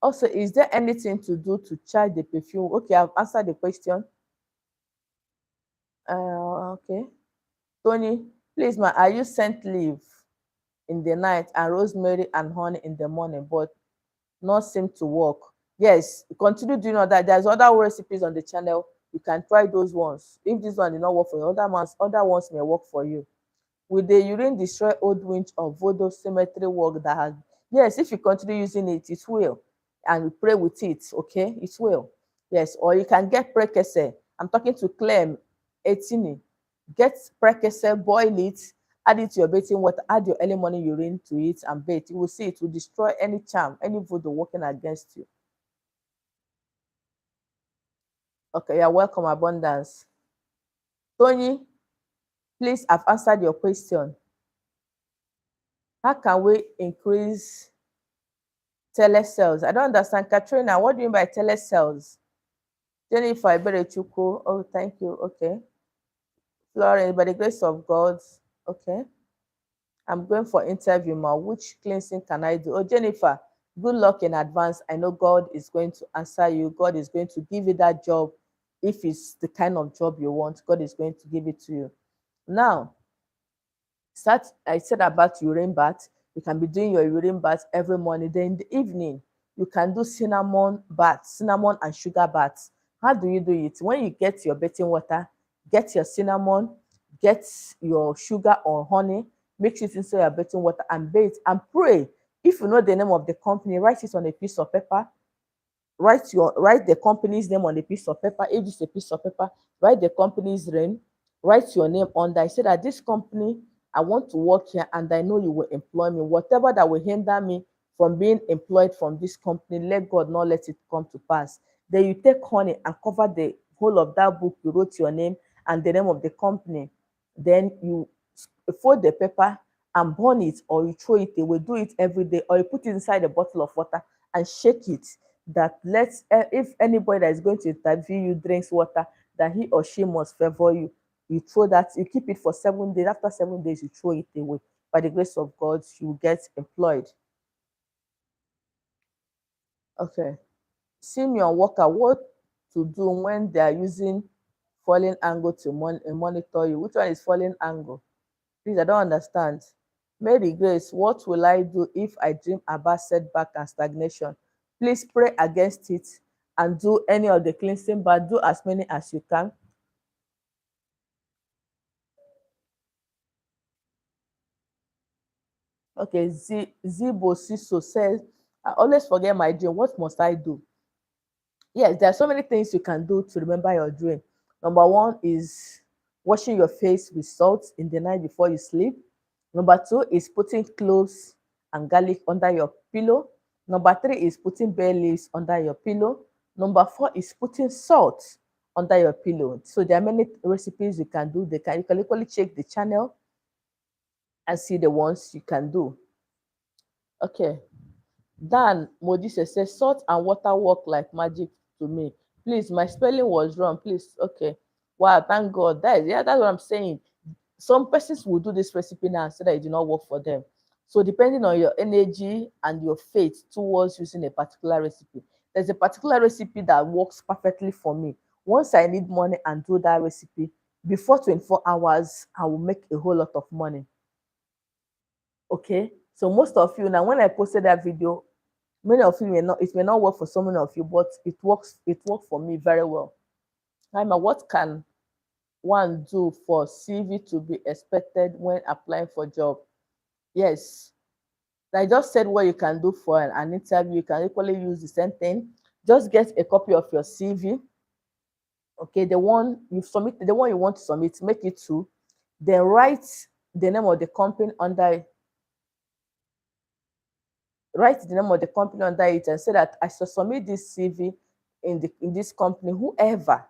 Also, is there anything to do to charge the perfume? Okay, I've answered the question. Okay. Tony, please, ma, I use scent leaf in the night and rosemary and honey in the morning, but not seem to work. Yes, continue doing all that. There's other recipes on the channel. You can try those ones. If this one did not work for you, other ones may work for you. Will the urine destroy old winch or voodoo cemetery work that has? Yes, if you continue using it, it will. And we pray with it, okay? It will. Yes, or you can get prekese. I'm talking to Clem Etini. Get prekese, boil it, add it to your bathing water, add your early morning urine to it and bathe. You will see it will destroy any charm, any voodoo working against you. Okay, you're welcome, Abundance. Tony, please, I've answered your question. How can we increase telesales? I don't understand. Katrina, what do you mean by telesales? Jennifer Iberechukwu, oh, thank you. Okay. Florence, by the grace of God. Okay. I'm going for interview now. Which cleansing can I do? Oh, Jennifer, good luck in advance. I know God is going to answer you. God is going to give you that job. If it's the kind of job you want, God is going to give it to you. Now, I said about urine bath. You can be doing your urine bath every morning. Then in the evening, you can do cinnamon bath, cinnamon and sugar baths. How do you do it? When you get your bathing water, get your cinnamon, get your sugar or honey, mix it into your bathing water and bathe and pray. If you know the name of the company, write it on a piece of paper. Write the company's name on a piece of paper. If it's a piece of paper, write the company's name, write your name under. I say that this company, I want to work here and I know you will employ me. Whatever that will hinder me from being employed from this company, let God not let it come to pass. Then you take honey and cover the whole of that book. You wrote your name and the name of the company. Then you fold the paper and burn it, or you throw it away. Do it every day, or you put it inside a bottle of water and shake it. That lets, if anybody that is going to interview you drinks water, that he or she must favor you. You throw that, you keep it for 7 days. After 7 days, you throw it away. By the grace of God, you will get employed. Okay. Senior worker, what to do when they are using falling angle to monitor you? Which one is falling angle? Please, I don't understand. Mary Grace, what will I do if I dream about setback and stagnation? Please pray against it and do any of the cleansing, but do as many as you can. Okay, Zibo Siso says, I always forget my dream. What must I do? Yes, there are so many things you can do to remember your dream. Number one is washing your face with salt in the night before you sleep. Number two is putting cloves and garlic under your pillow. Number three is putting bay leaves under your pillow. Number four is putting salt under your pillow. So there are many recipes you can do. You can equally check the channel and see the ones you can do. Okay. Dan Modise says salt and water work like magic to me. Please, my spelling was wrong. Please, okay. Wow, thank God. That's what I'm saying. Some persons will do this recipe now and say that it did not work for them. So depending on your energy and your faith towards using a particular recipe, there's a particular recipe that works perfectly for me. Once I need money and do that recipe, before 24 hours, I will make a whole lot of money. Okay. So most of you now, when I posted that video, many of you it may not work for so many of you, but it worked for me very well. Naima, what can one do for CV to be expected when applying for job? Yes, I just said what you can do for an interview. You can equally use the same thing. Just get a copy of your CV. Okay, the one you submit, the one you want to submit, make it two. Then write the name of the company under it and say that I shall submit this CV in this company. Whoever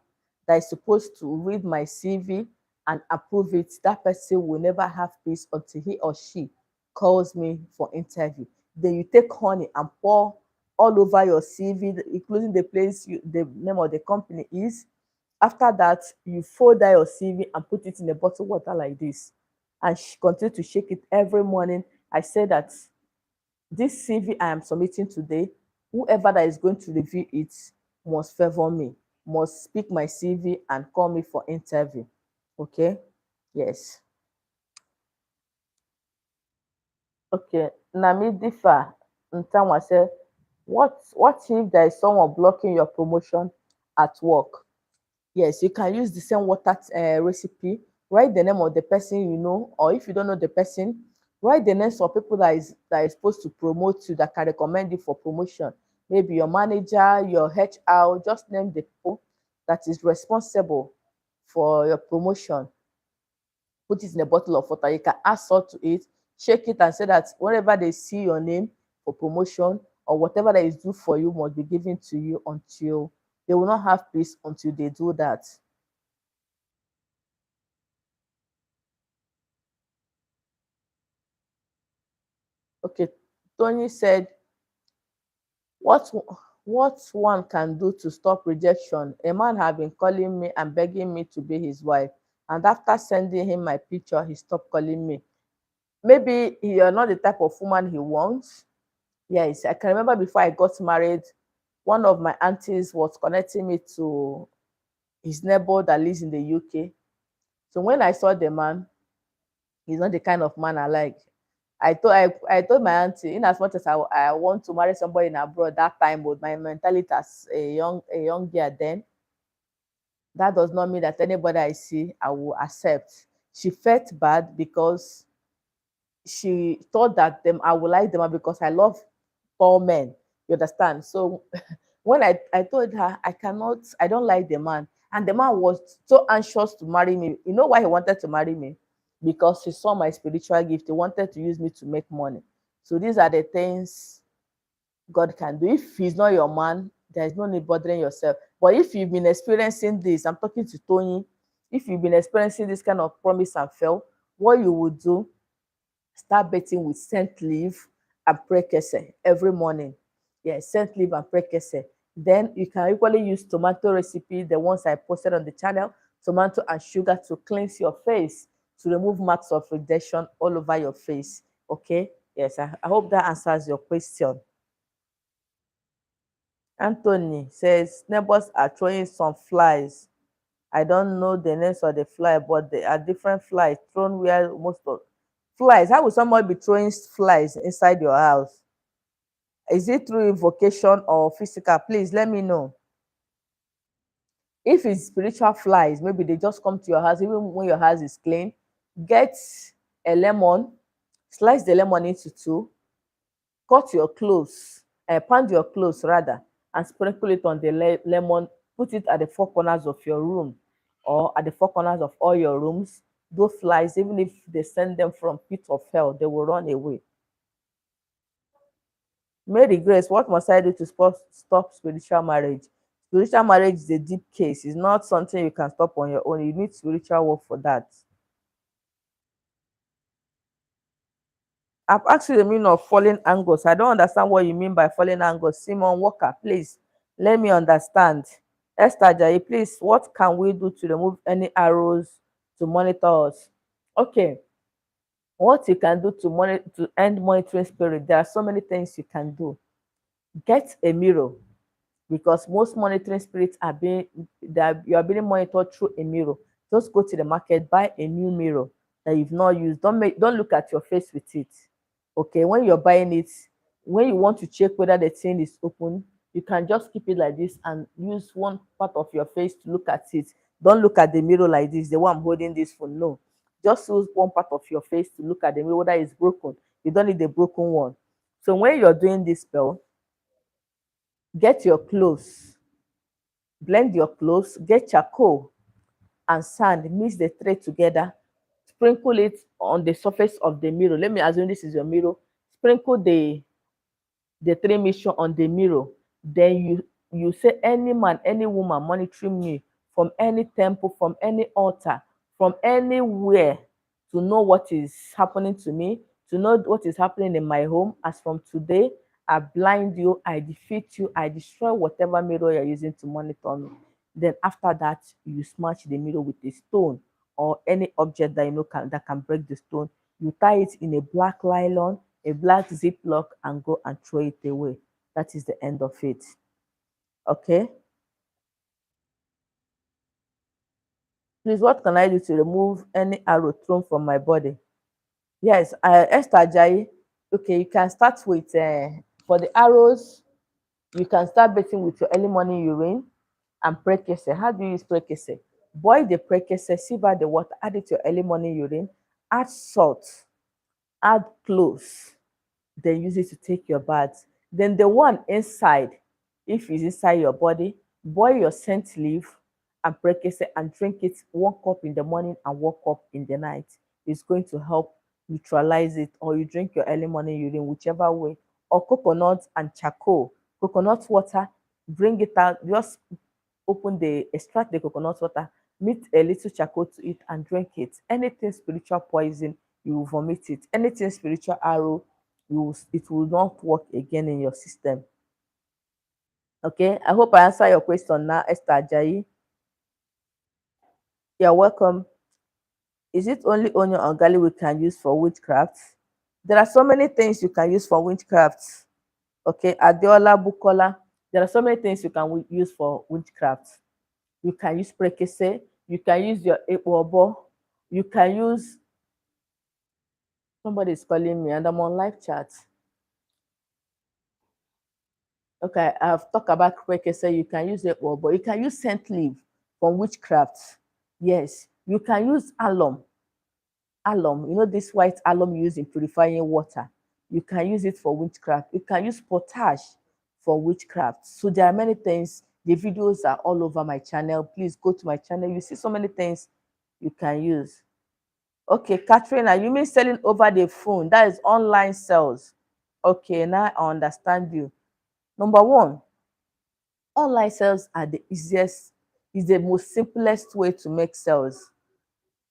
that is supposed to read my CV and approve it, that person will never have peace until he or she calls me for interview. Then you take honey and pour all over your CV, including the place the name of the company is. After that, you fold out your CV and put it in a bottle of water like this, and continue to shake it every morning. I say that this CV I am submitting today, whoever that is going to review it must favor me, must speak my CV and call me for interview. Okay? Yes. Okay. Namidifa Ntanwa said, What if there is someone blocking your promotion at work? Yes, you can use the same water recipe. Write the name of the person you know, or if you don't know the person, write the names of people that is supposed to promote you, that can recommend you for promotion. Maybe your manager, your HR. Just name the people that is responsible for your promotion. Put it in a bottle of water. You can add salt to it, shake it, and say that whenever they see your name for promotion or whatever that is due for you must be given to you, until they will not have peace until they do that. Okay, Tony said, what what one can do to stop rejection? A man have been calling me and begging me to be his wife, and after sending him my picture, he stopped calling me. Maybe you're not the type of woman he wants. Yes, I can remember before I got married, one of my aunties was connecting me to his neighbor that lives in the UK. So when I saw the man, he's not the kind of man I like. I told my auntie, in as much as I want to marry somebody in abroad that time, with my mentality as a young girl then, that does not mean that anybody I see I will accept. She felt bad because she thought that them I would like them because I love tall men. You understand? So when I told her I don't like the man. And the man was so anxious to marry me. You know why he wanted to marry me? Because he saw my spiritual gift. He wanted to use me to make money. So these are the things God can do. If he's not your man, there's no need bothering yourself. But if you've been experiencing this, I'm talking to Tony, if you've been experiencing this kind of promise and fail, what you would do, start bathing with scent leaf and prekese every morning. Yes, scent leaf and prekese. Then you can equally use tomato recipe, the ones I posted on the channel, tomato and sugar to cleanse your face, to remove marks of rejection all over your face. Okay? Yes, I hope that answers your question. Anthony says neighbors are throwing some flies. I don't know the names of the fly, but there are different flies thrown where most of flies. How will somebody be throwing flies inside your house? Is it through invocation or physical? Please let me know. If it's spiritual flies, maybe they just come to your house, even when your house is clean. Get a lemon, slice the lemon into two, cut your clothes, pound your clothes rather, and sprinkle it on the lemon. Put it at the four corners of your room or at the four corners of all your rooms. Those flies, even if they send them from pit of hell, they will run away. Mary Grace, what must I do to stop spiritual marriage? Spiritual marriage is a deep case. It's not something you can stop on your own. You need spiritual work for that. I've asked you the meaning of fallen angles. I don't understand what you mean by fallen angles. Simon Walker, please let me understand. Esther Jai, please, what can we do to remove any arrows to monitor us? Okay, what you can do to end monitoring spirit, there are so many things you can do. Get a mirror, because most monitoring spirits are you are being monitored through a mirror. Just go to the market, buy a new mirror that you've not used. Don't look at your face with it. Okay, when you're buying it, when you want to check whether the thing is open, you can just keep it like this and use one part of your face to look at it. Don't look at the mirror like this, the one I'm holding this for. No, just use one part of your face to look at the mirror whether it's broken. You don't need the broken one. So when you're doing this spell, get your clothes, blend your clothes, get charcoal and sand, mix the three together, sprinkle it on the surface of the mirror. Let me assume this is your mirror. Sprinkle the three mixture on the mirror. Then you say, any man, any woman monitoring me from any temple, from any altar, from anywhere, to know what is happening to me, to know what is happening in my home, as from today, I blind you, I defeat you, I destroy whatever mirror you're using to monitor me. Then after that, you smash the mirror with a stone or any object that you know that can break the stone. You tie it in a black nylon, a black ziplock, and go and throw it away. That is the end of it. Okay. Please, what can I do to remove any arrow thrown from my body? Yes, Esther Jai. Okay, you can start with for the arrows. You can start bathing with your early morning urine and prekese. How do you use prekese? Boil the prekese, sieve out the water, add it to your early morning urine, add salt, add cloves, then use it to take your bath. Then the one inside, if it's inside your body, boil your scent leaf and prekese and drink it 1 cup in the morning and 1 cup in the night. It's going to help neutralize it, or you drink your early morning urine, whichever way. Or coconut and charcoal. Coconut water, bring it out, just extract the coconut water, mix a little charcoal to it and drink it. Anything spiritual poison, you will vomit it. Anything spiritual arrow, it will not work again in your system. Okay, I hope I answer your question now, Esther Ajayi. You're welcome. Is it only onion or garlic we can use for witchcraft? There are so many things you can use for witchcraft. Okay, Adeola Bukola, there are so many things you can use for witchcraft. You can use prekese, you can use your ekwobo, you can use, somebody is calling me and I'm on live chat. Okay, I've talked about prekese, you can use ekwobo, you can use scent leaf from witchcraft. Yes, you can use alum. Alum, you know this white alum used in purifying water. You can use it for witchcraft. You can use potash for witchcraft. So there are many things. The videos are all over my channel. Please go to my channel. You see so many things you can use. Okay, Katrina, you mean selling over the phone? That is online sales. Okay, now I understand you. Number one, online sales are the easiest, is the most simplest way to make sales.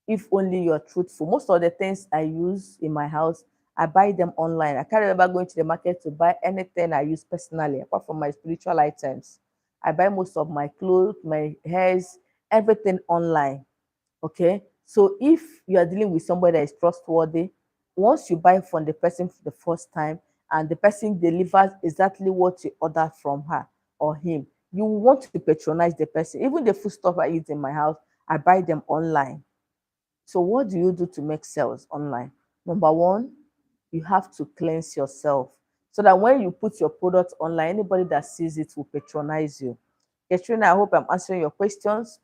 If only you're truthful. Most of the things I use in my house, I buy them online. I can't remember going to the market to buy anything I use personally, apart from my spiritual items. I buy most of my clothes, my hairs, everything online. Okay. So if you are dealing with somebody that is trustworthy, once you buy from the person for the first time and the person delivers exactly what you order from her or him, you want to patronize the person. Even the food stuff I use in my house, I buy them online. So what do you do to make sales online? Number one, you have to cleanse yourself so that when you put your product online, anybody that sees it will patronize you. Katrina, I hope I'm answering your questions.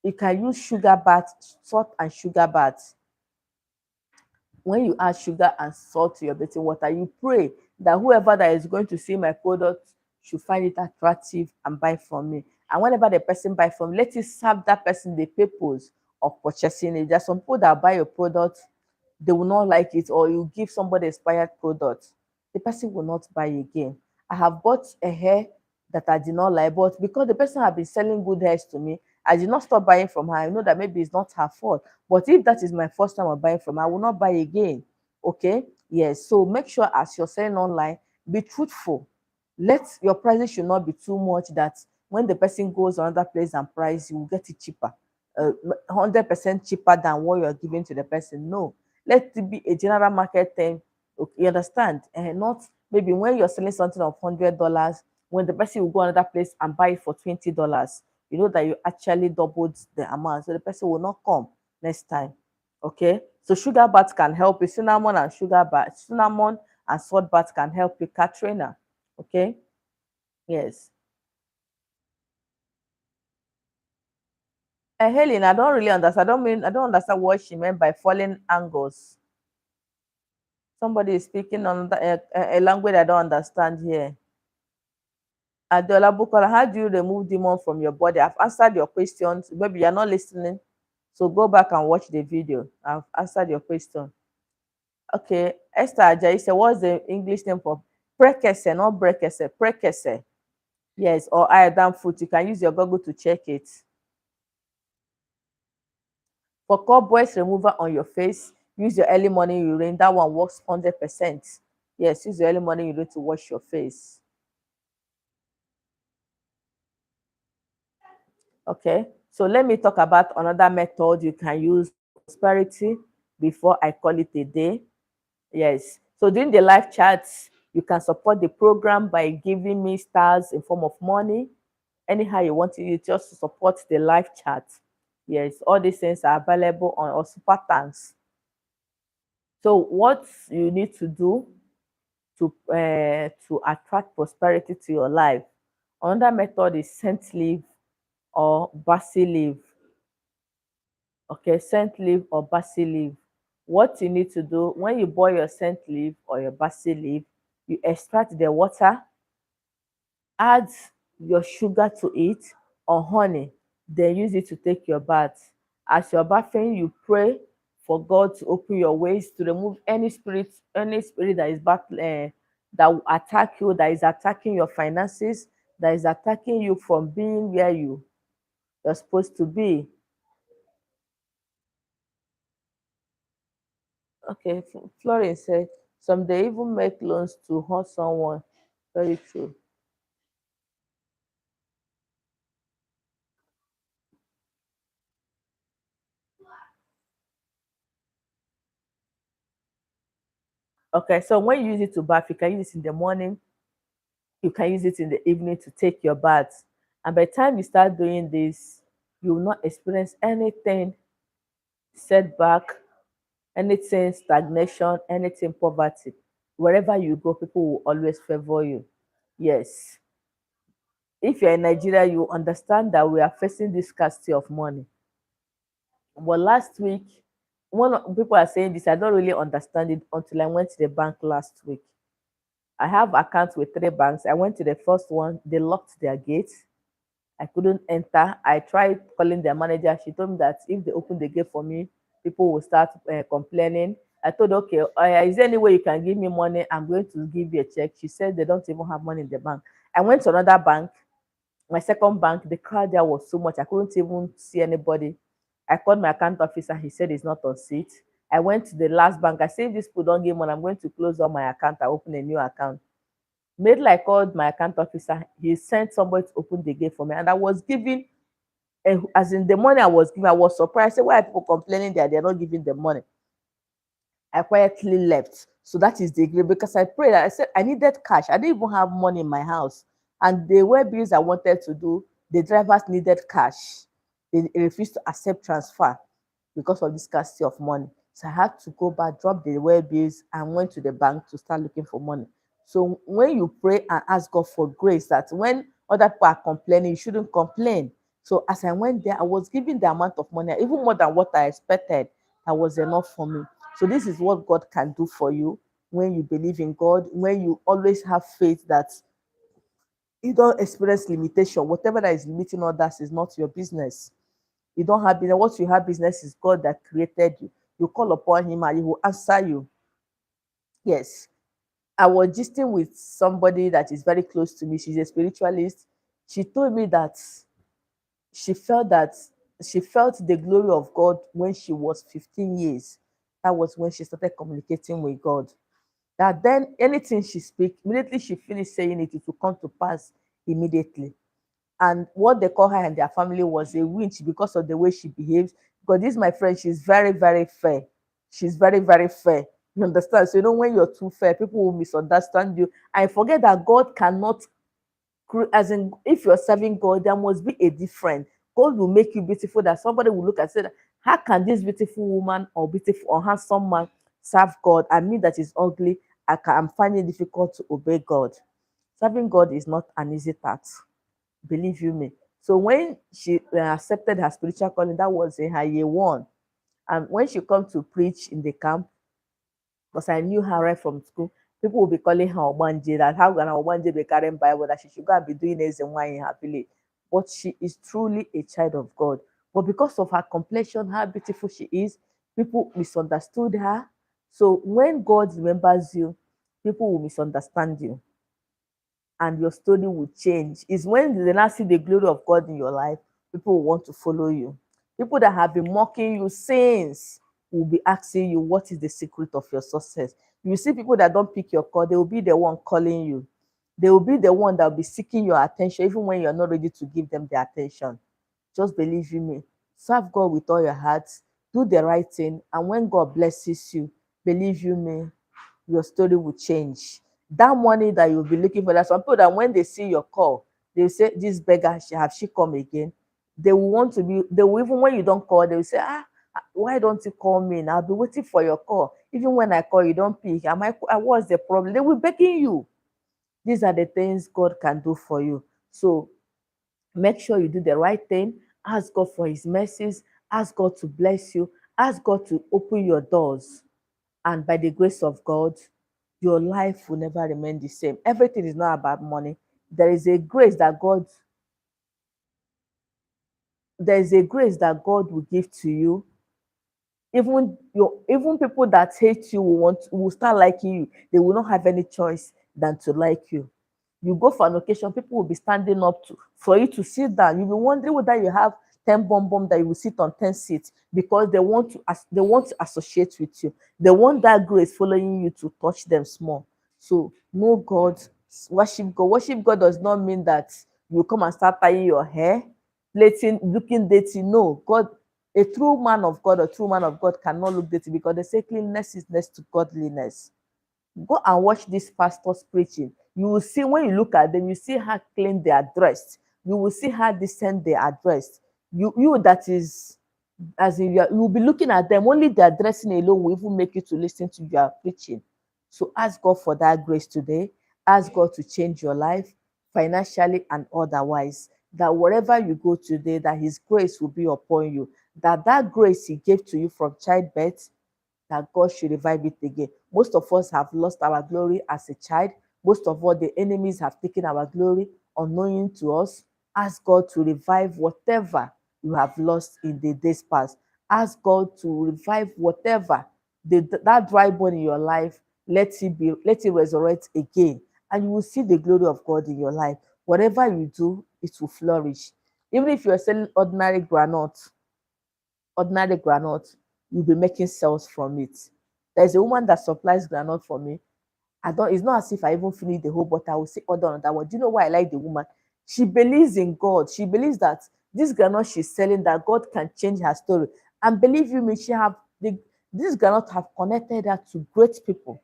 You can use sugar bath, salt and sugar bath. When you add sugar and salt to your bathing water, you pray that whoever that is going to see my product should find it attractive and buy from me. And whenever the person buy from me, let it serve that person the purpose of purchasing it. There's some people that buy your product, they will not like it, or you give somebody expired product, the person will not buy again. I have bought a hair that I did not like, but because the person have been selling good hairs to me, I did not stop buying from her. I know that maybe it's not her fault, but if that is my first time of buying from her, I will not buy again. Okay, yes. So make sure as you're selling online, be truthful. Let your prices should not be too much that when the person goes another place and price, you will get it cheaper, 100% cheaper than what you're giving to the person. No, let it be a general market thing. Okay, you understand? And not maybe when you're selling something of $100, when the person will go another place and buy it for $20, you know that you actually doubled the amount, so the person will not come next time. Okay, so sugar bath can help you. Cinnamon and sugar bath, cinnamon and salt bath can help you, Katrina. Okay, yes. Helen, I don't really understand. I don't understand what she meant by falling angles. Somebody is speaking on a language I don't understand here. Adola Bukola, how do you remove demon from your body? I've answered your questions. Maybe you're not listening. So go back and watch the video. I've answered your question. Okay. Esther Ajayi said, what's the English name for prekese, not brekese, prekese? Yes, or iodine food. You can use your Google to check it. For cobwebs remover on your face, use your early morning urine. That one works 100%. Yes, use your early morning urine to wash your face. Okay, so let me talk about another method you can use prosperity before I call it a day. Yes, so during the live chats, you can support the program by giving me stars in form of money. Anyhow you want to use, just to support the live chat. Yes, all these things are available on our super thanks. So what you need to do to attract prosperity to your life. Another method is scent leaf or basil leaf. Okay, scent leaf or basil leaf. What you need to do when you boil your scent leaf or your basil leaf, you extract the water, add your sugar to it or honey, then use it to take your bath. As you're bathing, you pray for God to open your ways to remove any spirit that is that will attack you, that is attacking your finances, that is attacking you from being where you're supposed to be. Okay, Florence said some they even make loans to hurt someone. Very true. Okay, so when you use it to bath, you can use it in the morning, you can use it in the evening to take your bath. And by the time you start doing this, you will not experience anything setback, anything stagnation, anything poverty. Wherever you go, people will always favor you. Yes. If you're in Nigeria, you understand that we are facing this scarcity of money. But last week, people are saying this, I don't really understand it until I went to the bank last week. I have accounts with three banks. I went to the first one, they locked their gates. I couldn't enter. I tried calling their manager. She told me that if they open the gate for me, people will start complaining. I told her, okay, is there any way you can give me money? I'm going to give you a check. She said they don't even have money in the bank. I went to another bank, my second bank. The crowd there was so much. I couldn't even see anybody. I called my account officer. He said he's not on seat. I went to the last bank. I said, if these people don't give money, I'm going to close all my account. I open a new account. Made like called my account officer. He sent somebody to open the gate for me, and I was giving, as in the money I was giving, I was surprised. I said, why are people complaining that they're not giving the money? I quietly left. So that is the agreement because I prayed. I said I needed cash. I didn't even have money in my house. And the were bills I wanted to do, the drivers needed cash. They refused to accept transfer because of this scarcity of money. So I had to go back, drop the well bills, and went to the bank to start looking for money. So when you pray and ask God for grace, that when other people are complaining, you shouldn't complain. So as I went there, I was given the amount of money, even more than what I expected. That was enough for me. So this is what God can do for you when you believe in God, when you always have faith that you don't experience limitation. Whatever that is limiting others is not your business. You don't have business. What you have business is God that created you. You call upon Him and He will answer you. Yes. I was gisting with somebody that is very close to me. She's a spiritualist. She told me that she felt that she felt the glory of God when she was 15 years. That was when she started communicating with God. That then anything she speak, immediately she finished saying it, it will come to pass immediately. And what they call her and their family was a witch because of the way she behaves. Because this, my friend, she's very, very fair. She's very, very fair. You understand? So, when you're too fair, people will misunderstand you. I forget that God cannot, as in, if you're serving God, there must be a difference. God will make you beautiful that somebody will look and say, how can this beautiful woman or beautiful or handsome man serve God? And me that is ugly, I'm finding it difficult to obey God. Serving God is not an easy task, believe you me. So when she accepted her spiritual calling, that was in her year one. And when she come to preach in the camp, because I knew her right from school, people will be calling her Obanje, that how can Obanje be carrying Bible, that she should go and be doing this and why in her village. But she is truly a child of God. But because of her complexion, how beautiful she is, people misunderstood her. So when God remembers you, people will misunderstand you and your story will change. Is when they now see the glory of God in your life, people will want to follow you. People that have been mocking you since will be asking you, what is the secret of your success? You see people that don't pick your call, they will be the one calling you. They will be the one that will be seeking your attention, even when you're not ready to give them the attention. Just believe in me. Serve God with all your heart. Do the right thing. And when God blesses you, believe you me, your story will change. That money that you'll be looking for, there's some people that when they see your call, they say, this beggar, have she come again? They will want to be, they will, even when you don't call, they will say, Why don't you call me? And I'll be waiting for your call. Even when I call, you don't pick. What's the problem? They will begging you. These are the things God can do for you. So make sure you do the right thing. Ask God for his mercies. Ask God to bless you. Ask God to open your doors. And by the grace of God, your life will never remain the same. Everything is not about money. There is a grace that God, there is a grace that God will give to you. Even people that hate you will start liking you. They will not have any choice than to like you. You go for an occasion, people will be standing up for you to sit down. You'll be wondering whether you have 10 bomb that you will sit on 10 seats, because they want to associate with you. They want that grace following you to touch them small. So know God, worship God. Worship God does not mean that you come and start tying your hair, looking dirty. No, God, a true man of God or true man of God cannot look dirty, because they say cleanliness is next to godliness. Go and watch these pastors preaching. You will see, when you look at them, you see how clean they are dressed. You will see how decent they are dressed. You that is, as in you will be looking at them, only their dressing alone will even make you to listen to their preaching. So ask God for that grace today. Ask God to change your life financially and otherwise. That wherever you go today, that his grace will be upon you. That grace he gave to you from childbirth, that God should revive it again. Most of us have lost our glory as a child. Most of all, the enemies have taken our glory unknowing to us. Ask God to revive whatever you have lost in the days past. Ask God to revive whatever that dry bone in your life. Let it resurrect again, and you will see the glory of God in your life. Whatever you do, it will flourish. Even if you are selling ordinary granite, you'll be making sales from it. There's a woman that supplies granite for me. It's not as if I even finish the whole bottle. I will say order another one. Do you know why I like the woman? She believes in God. She believes that this granite she's selling, that God can change her story. And believe you me, this granite have connected her to great people.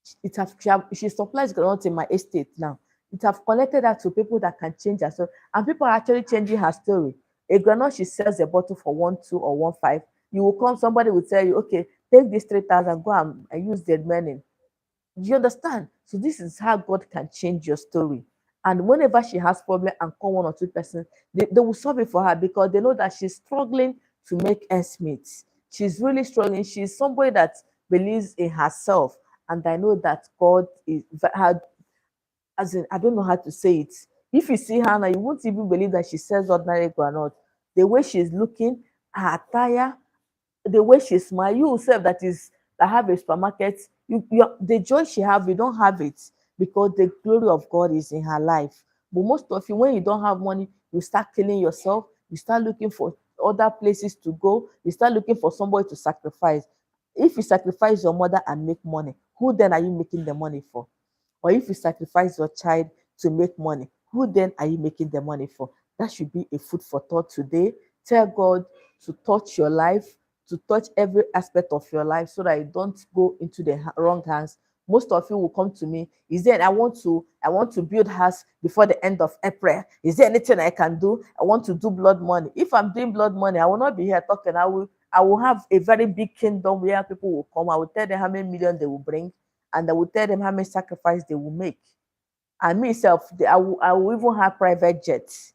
She supplies granite in my estate now. It have connected her to people that can change her story, and people are actually changing her story. A granite, she sells a bottle for 1.2 or 1.5. You will come, somebody will tell you, okay, take this 3,000, go and use the remaining. Do you understand? So this is how God can change your story. And whenever she has problem and call one or two persons, they will solve it for her, because they know that she's struggling to make ends meet. She's really struggling. She's somebody that believes in herself. And I know that God is had, as in, I don't know how to say it. If you see her now, you won't even believe that she sells ordinary granite. The way she's looking, her attire, the way she smile, you yourself that have a supermarket, the joy she have, you don't have it, because the glory of God is in her life. But most of you, when you don't have money, you start killing yourself. You start looking for other places to go. You start looking for somebody to sacrifice. If you sacrifice your mother and make money, who then are you making the money for? Or if you sacrifice your child to make money, who then are you making the money for? That should be a food for thought today. Tell God to touch your life, to touch every aspect of your life, so that you don't go into the wrong hands. Most of you will come to me. Is there, I want to build house before the end of April. Is there anything I can do? I want to do blood money. If I'm doing blood money, I will not be here talking. I will have a very big kingdom where people will come. I will tell them how many million they will bring, and I will tell them how many sacrifice they will make. And myself, I will even have private jets.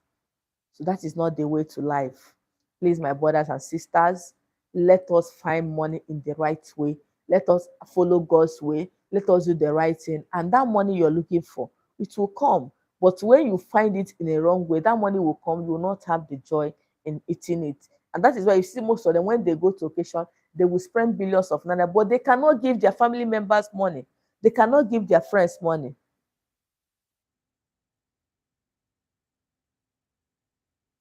So that is not the way to life. Please, my brothers and sisters, let us find money in the right way. Let us follow God's way. Let us do the right thing. And that money you're looking for, it will come. But when you find it in a wrong way, that money will come. You will not have the joy in eating it. And that is why you see most of them, when they go to occasion, they will spend billions of naira, but they cannot give their family members money. They cannot give their friends money.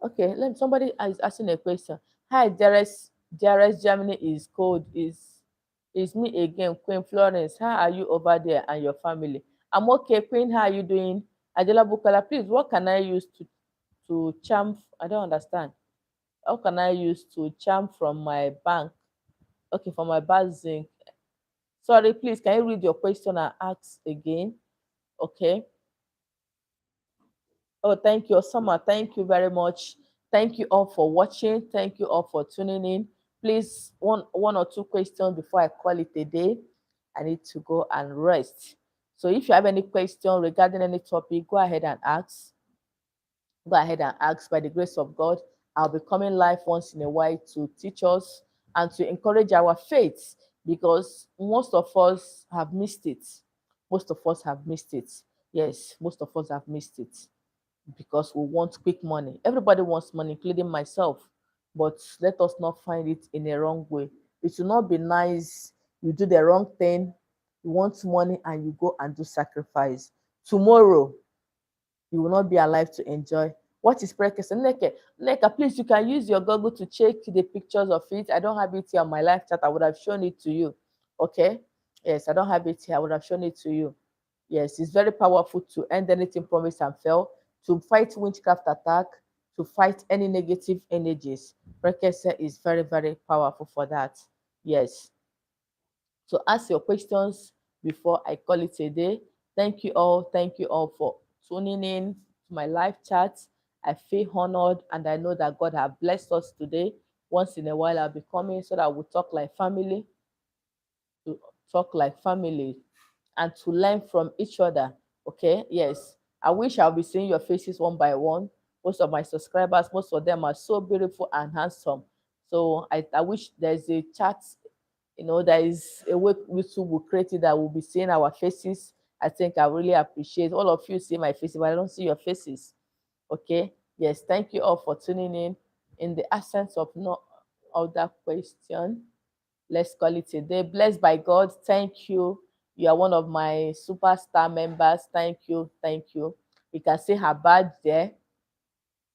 Okay, somebody is asking a question. Hi, Jairus, Germany is cold. Is me again, Queen Florence. How are you over there and your family? I'm okay, Queen. How are you doing? Adela Bukala, please, what can I use to charm? I don't understand. How can I use to charm from my bank? Okay, from my bank zinc. Sorry, please, can you read your question and ask again? Okay. Oh, thank you, Osama. Thank you very much. Thank you all for watching. Thank you all for tuning in. Please, one or two questions before I call it a day. I need to go and rest. So if you have any question regarding any topic, go ahead and ask. Go ahead and ask. By the grace of God, I'll be coming live once in a while to teach us and to encourage our faith, because most of us have missed it. Most of us have missed it. Yes, most of us have missed it because we want quick money. Everybody wants money, including myself. But let us not find it in a wrong way. It should not be nice. You do the wrong thing, you want money, and you go and do sacrifice. Tomorrow, you will not be alive to enjoy. What is precursor? Neka, please, you can use your Google to check the pictures of it. I don't have it here on my live chat. I would have shown it to you. Okay? Yes, I don't have it here. I would have shown it to you. Yes, it's very powerful to end anything promised and fail, to fight witchcraft attack, to fight any negative energies. Precursor is very, very powerful for that. Yes. So ask your questions before I call it a day. Thank you all. Thank you all for tuning in to my live chat. I feel honored, and I know that God has blessed us today. Once in a while, I'll be coming so that we'll talk like family, to talk like family, and to learn from each other. Okay, yes. I wish I'll be seeing your faces one by one. Most of my subscribers, most of them are so beautiful and handsome. So I wish there's a chat, there is a way YouTube will create it that we'll be seeing our faces. I think I really appreciate all of you see my faces, but I don't see your faces. Okay. Yes, thank you all for tuning in. In the absence of no other question, let's call it a day. Blessed by God. Thank you. You are one of my superstar members. Thank you. Thank you. You can see her badge there.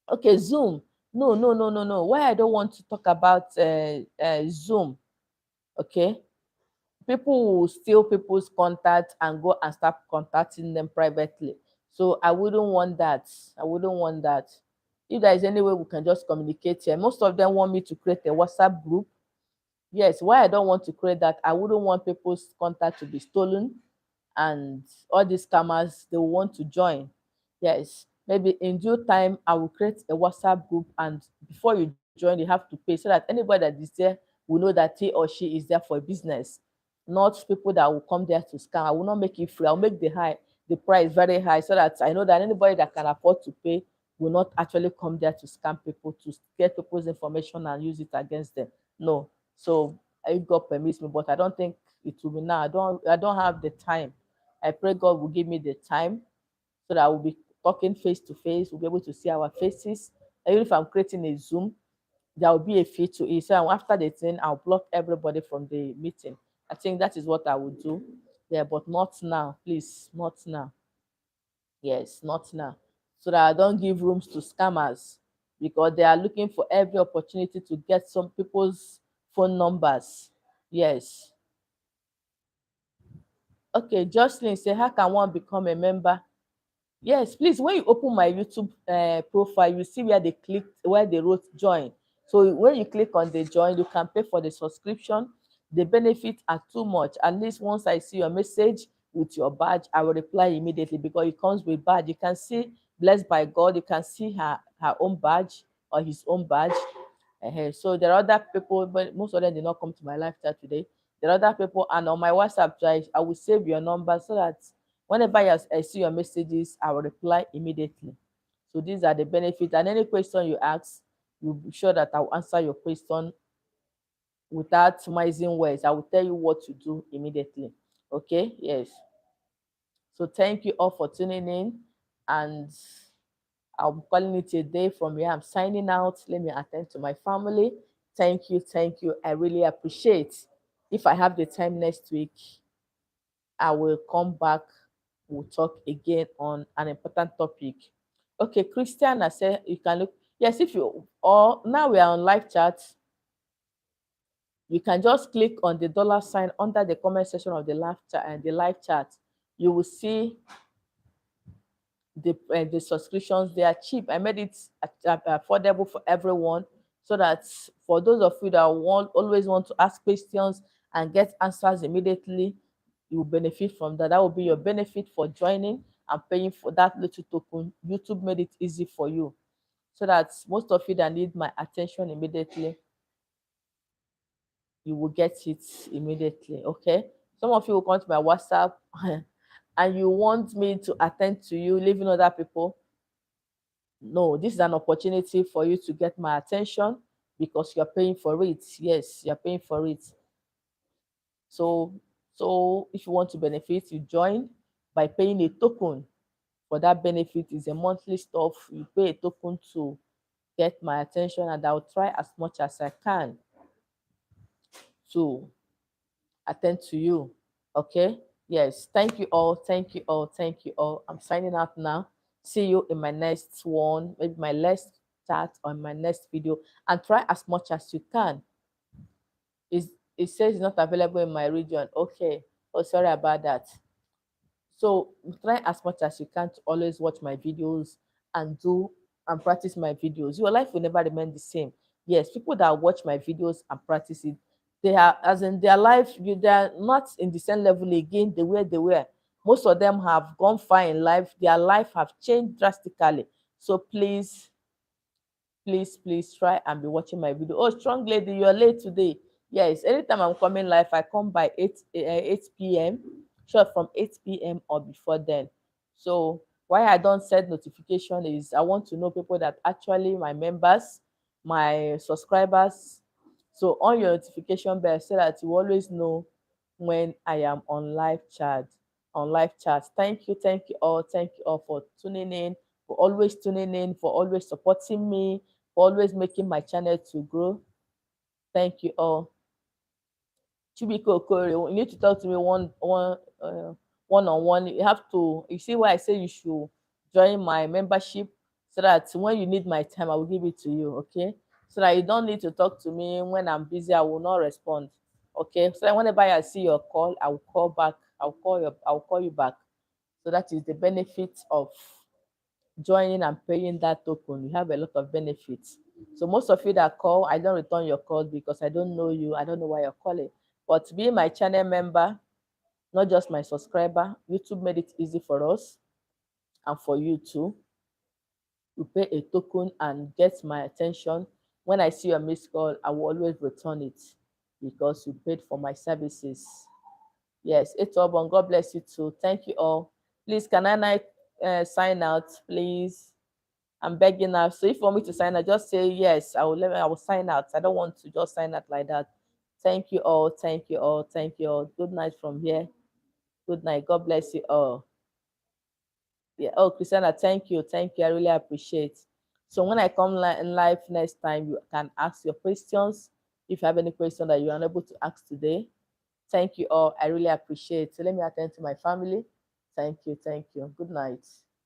Okay, Zoom. No, no, no, no, no. Why I don't want to talk about Zoom? Okay, people will steal people's contact and go and start contacting them privately. So I wouldn't want that. I wouldn't want that. If there is any way we can just communicate here, most of them want me to create a WhatsApp group. Yes, why I don't want to create that, I wouldn't want people's contact to be stolen, and all these scammers, they will want to join. Yes, maybe in due time I will create a WhatsApp group, and before you join you have to pay, so that anybody that is there will know that he or she is there for a business, not people that will come there to scam. I will not make it free. I'll make the price very high, so that I know that anybody that can afford to pay will not actually come there to scam people, to get people's information and use it against them. No. So if God permits me, but I don't think it will be now. I don't have the time. I pray God will give me the time so that I will be talking face to face. We'll be able to see our faces. Even if I'm creating a Zoom, there will be a fee to it. So after the thing, I'll block everybody from the meeting. I think that is what I would do. Yeah, but not now, please, not now. Yes, not now. So that I don't give rooms to scammers, because they are looking for every opportunity to get some people's phone numbers. Yes. Okay, Jocelyn say, how can one become a member? Yes, please. When you open my YouTube profile, you see where they wrote join. So when you click on the join, you can pay for the subscription. The benefits are too much. At least once I see your message with your badge, I will reply immediately, because it comes with badge. You can see blessed by God. You can see her own badge or his own badge. So there are other people, but most of them did not come to my live chat today. There are other people, and on my WhatsApp, I will save your number so that whenever I see your messages, I will reply immediately. So these are the benefits. And any question you ask, you'll be sure that I will answer your question without mising words. I will tell you what to do immediately. Okay? Yes. So thank you all for tuning in. And I'm calling it a day from here. I'm signing out. Let me attend to my family. Thank you. Thank you. I really appreciate. If I have the time next week, I will come back. We'll talk again on an important topic. Okay, Christian, I said you can look. Yes, if you, or now we are on live chat, you can just click on the dollar sign under the comment section of the live chat, and the live chat. You will see the subscriptions. They are cheap. I made it affordable for everyone, so that for those of you that always want to ask questions and get answers immediately, you will benefit from that. That will be your benefit for joining and paying for that little token. YouTube made it easy for you, so that most of you that need my attention immediately, you will get it immediately. Okay. Some of you will come to my WhatsApp and you want me to attend to you, leaving other people. No, this is an opportunity for you to get my attention because you're paying for it. Yes, you're paying for it. So, so if you want to benefit, you join by paying a token. For that benefit is a monthly stuff. You pay a token to get my attention, and I'll try as much as I can to attend to you. Okay. Yes. Thank you all. Thank you all. Thank you all. I'm signing out now. See you in my next one, maybe my next chat or my next video, and try as much as you can. It says it's not available in my region. Okay. Oh, sorry about that. So try as much as you can to always watch my videos and do and practice my videos. Your life will never remain the same. Yes, people that watch my videos and practice it, they are, as in their life, they are not in the same level again the way they were. Most of them have gone far in life. Their life have changed drastically. So please try and be watching my video. Oh, strong lady, you're late today. Yes, anytime I'm coming live, I come by 8 p.m. Short from 8 p.m. or before then. So why I don't set notification is I want to know people that actually my members, my subscribers. So on your notification bell so that you always know when I am on live chat. On live chat. Thank you all for tuning in, for always tuning in, for always supporting me, for always making my channel to grow. Thank you all. Chibiko Okore, you need to talk to me one on one. You have to. You see why I say you should join my membership so that when you need my time, I will give it to you. Okay, so that you don't need to talk to me when I'm busy. I will not respond. Okay, so that whenever I see your call, I will call back. I will call you back. So that is the benefit of joining and paying that token. You have a lot of benefits. So most of you that call, I don't return your calls because I don't know you. I don't know why you're calling. But being my channel member, not just my subscriber, YouTube made it easy for us and for you too. You pay a token and get my attention. When I see your missed call, I will always return it because you paid for my services. Yes, it's all bon. God bless you too. Thank you all. Please, can I sign out, please? I'm begging now. So if you want me to sign out, just say yes. I will sign out. I don't want to just sign out like that. Thank you all. Thank you all. Thank you all. Good night from here. Good night. God bless you all. Yeah. Oh, Christiana, thank you. Thank you. I really appreciate. So when I come in live next time, you can ask your questions. If you have any question that you're unable to ask today, thank you all. I really appreciate. So let me attend to my family. Thank you. Thank you. Good night.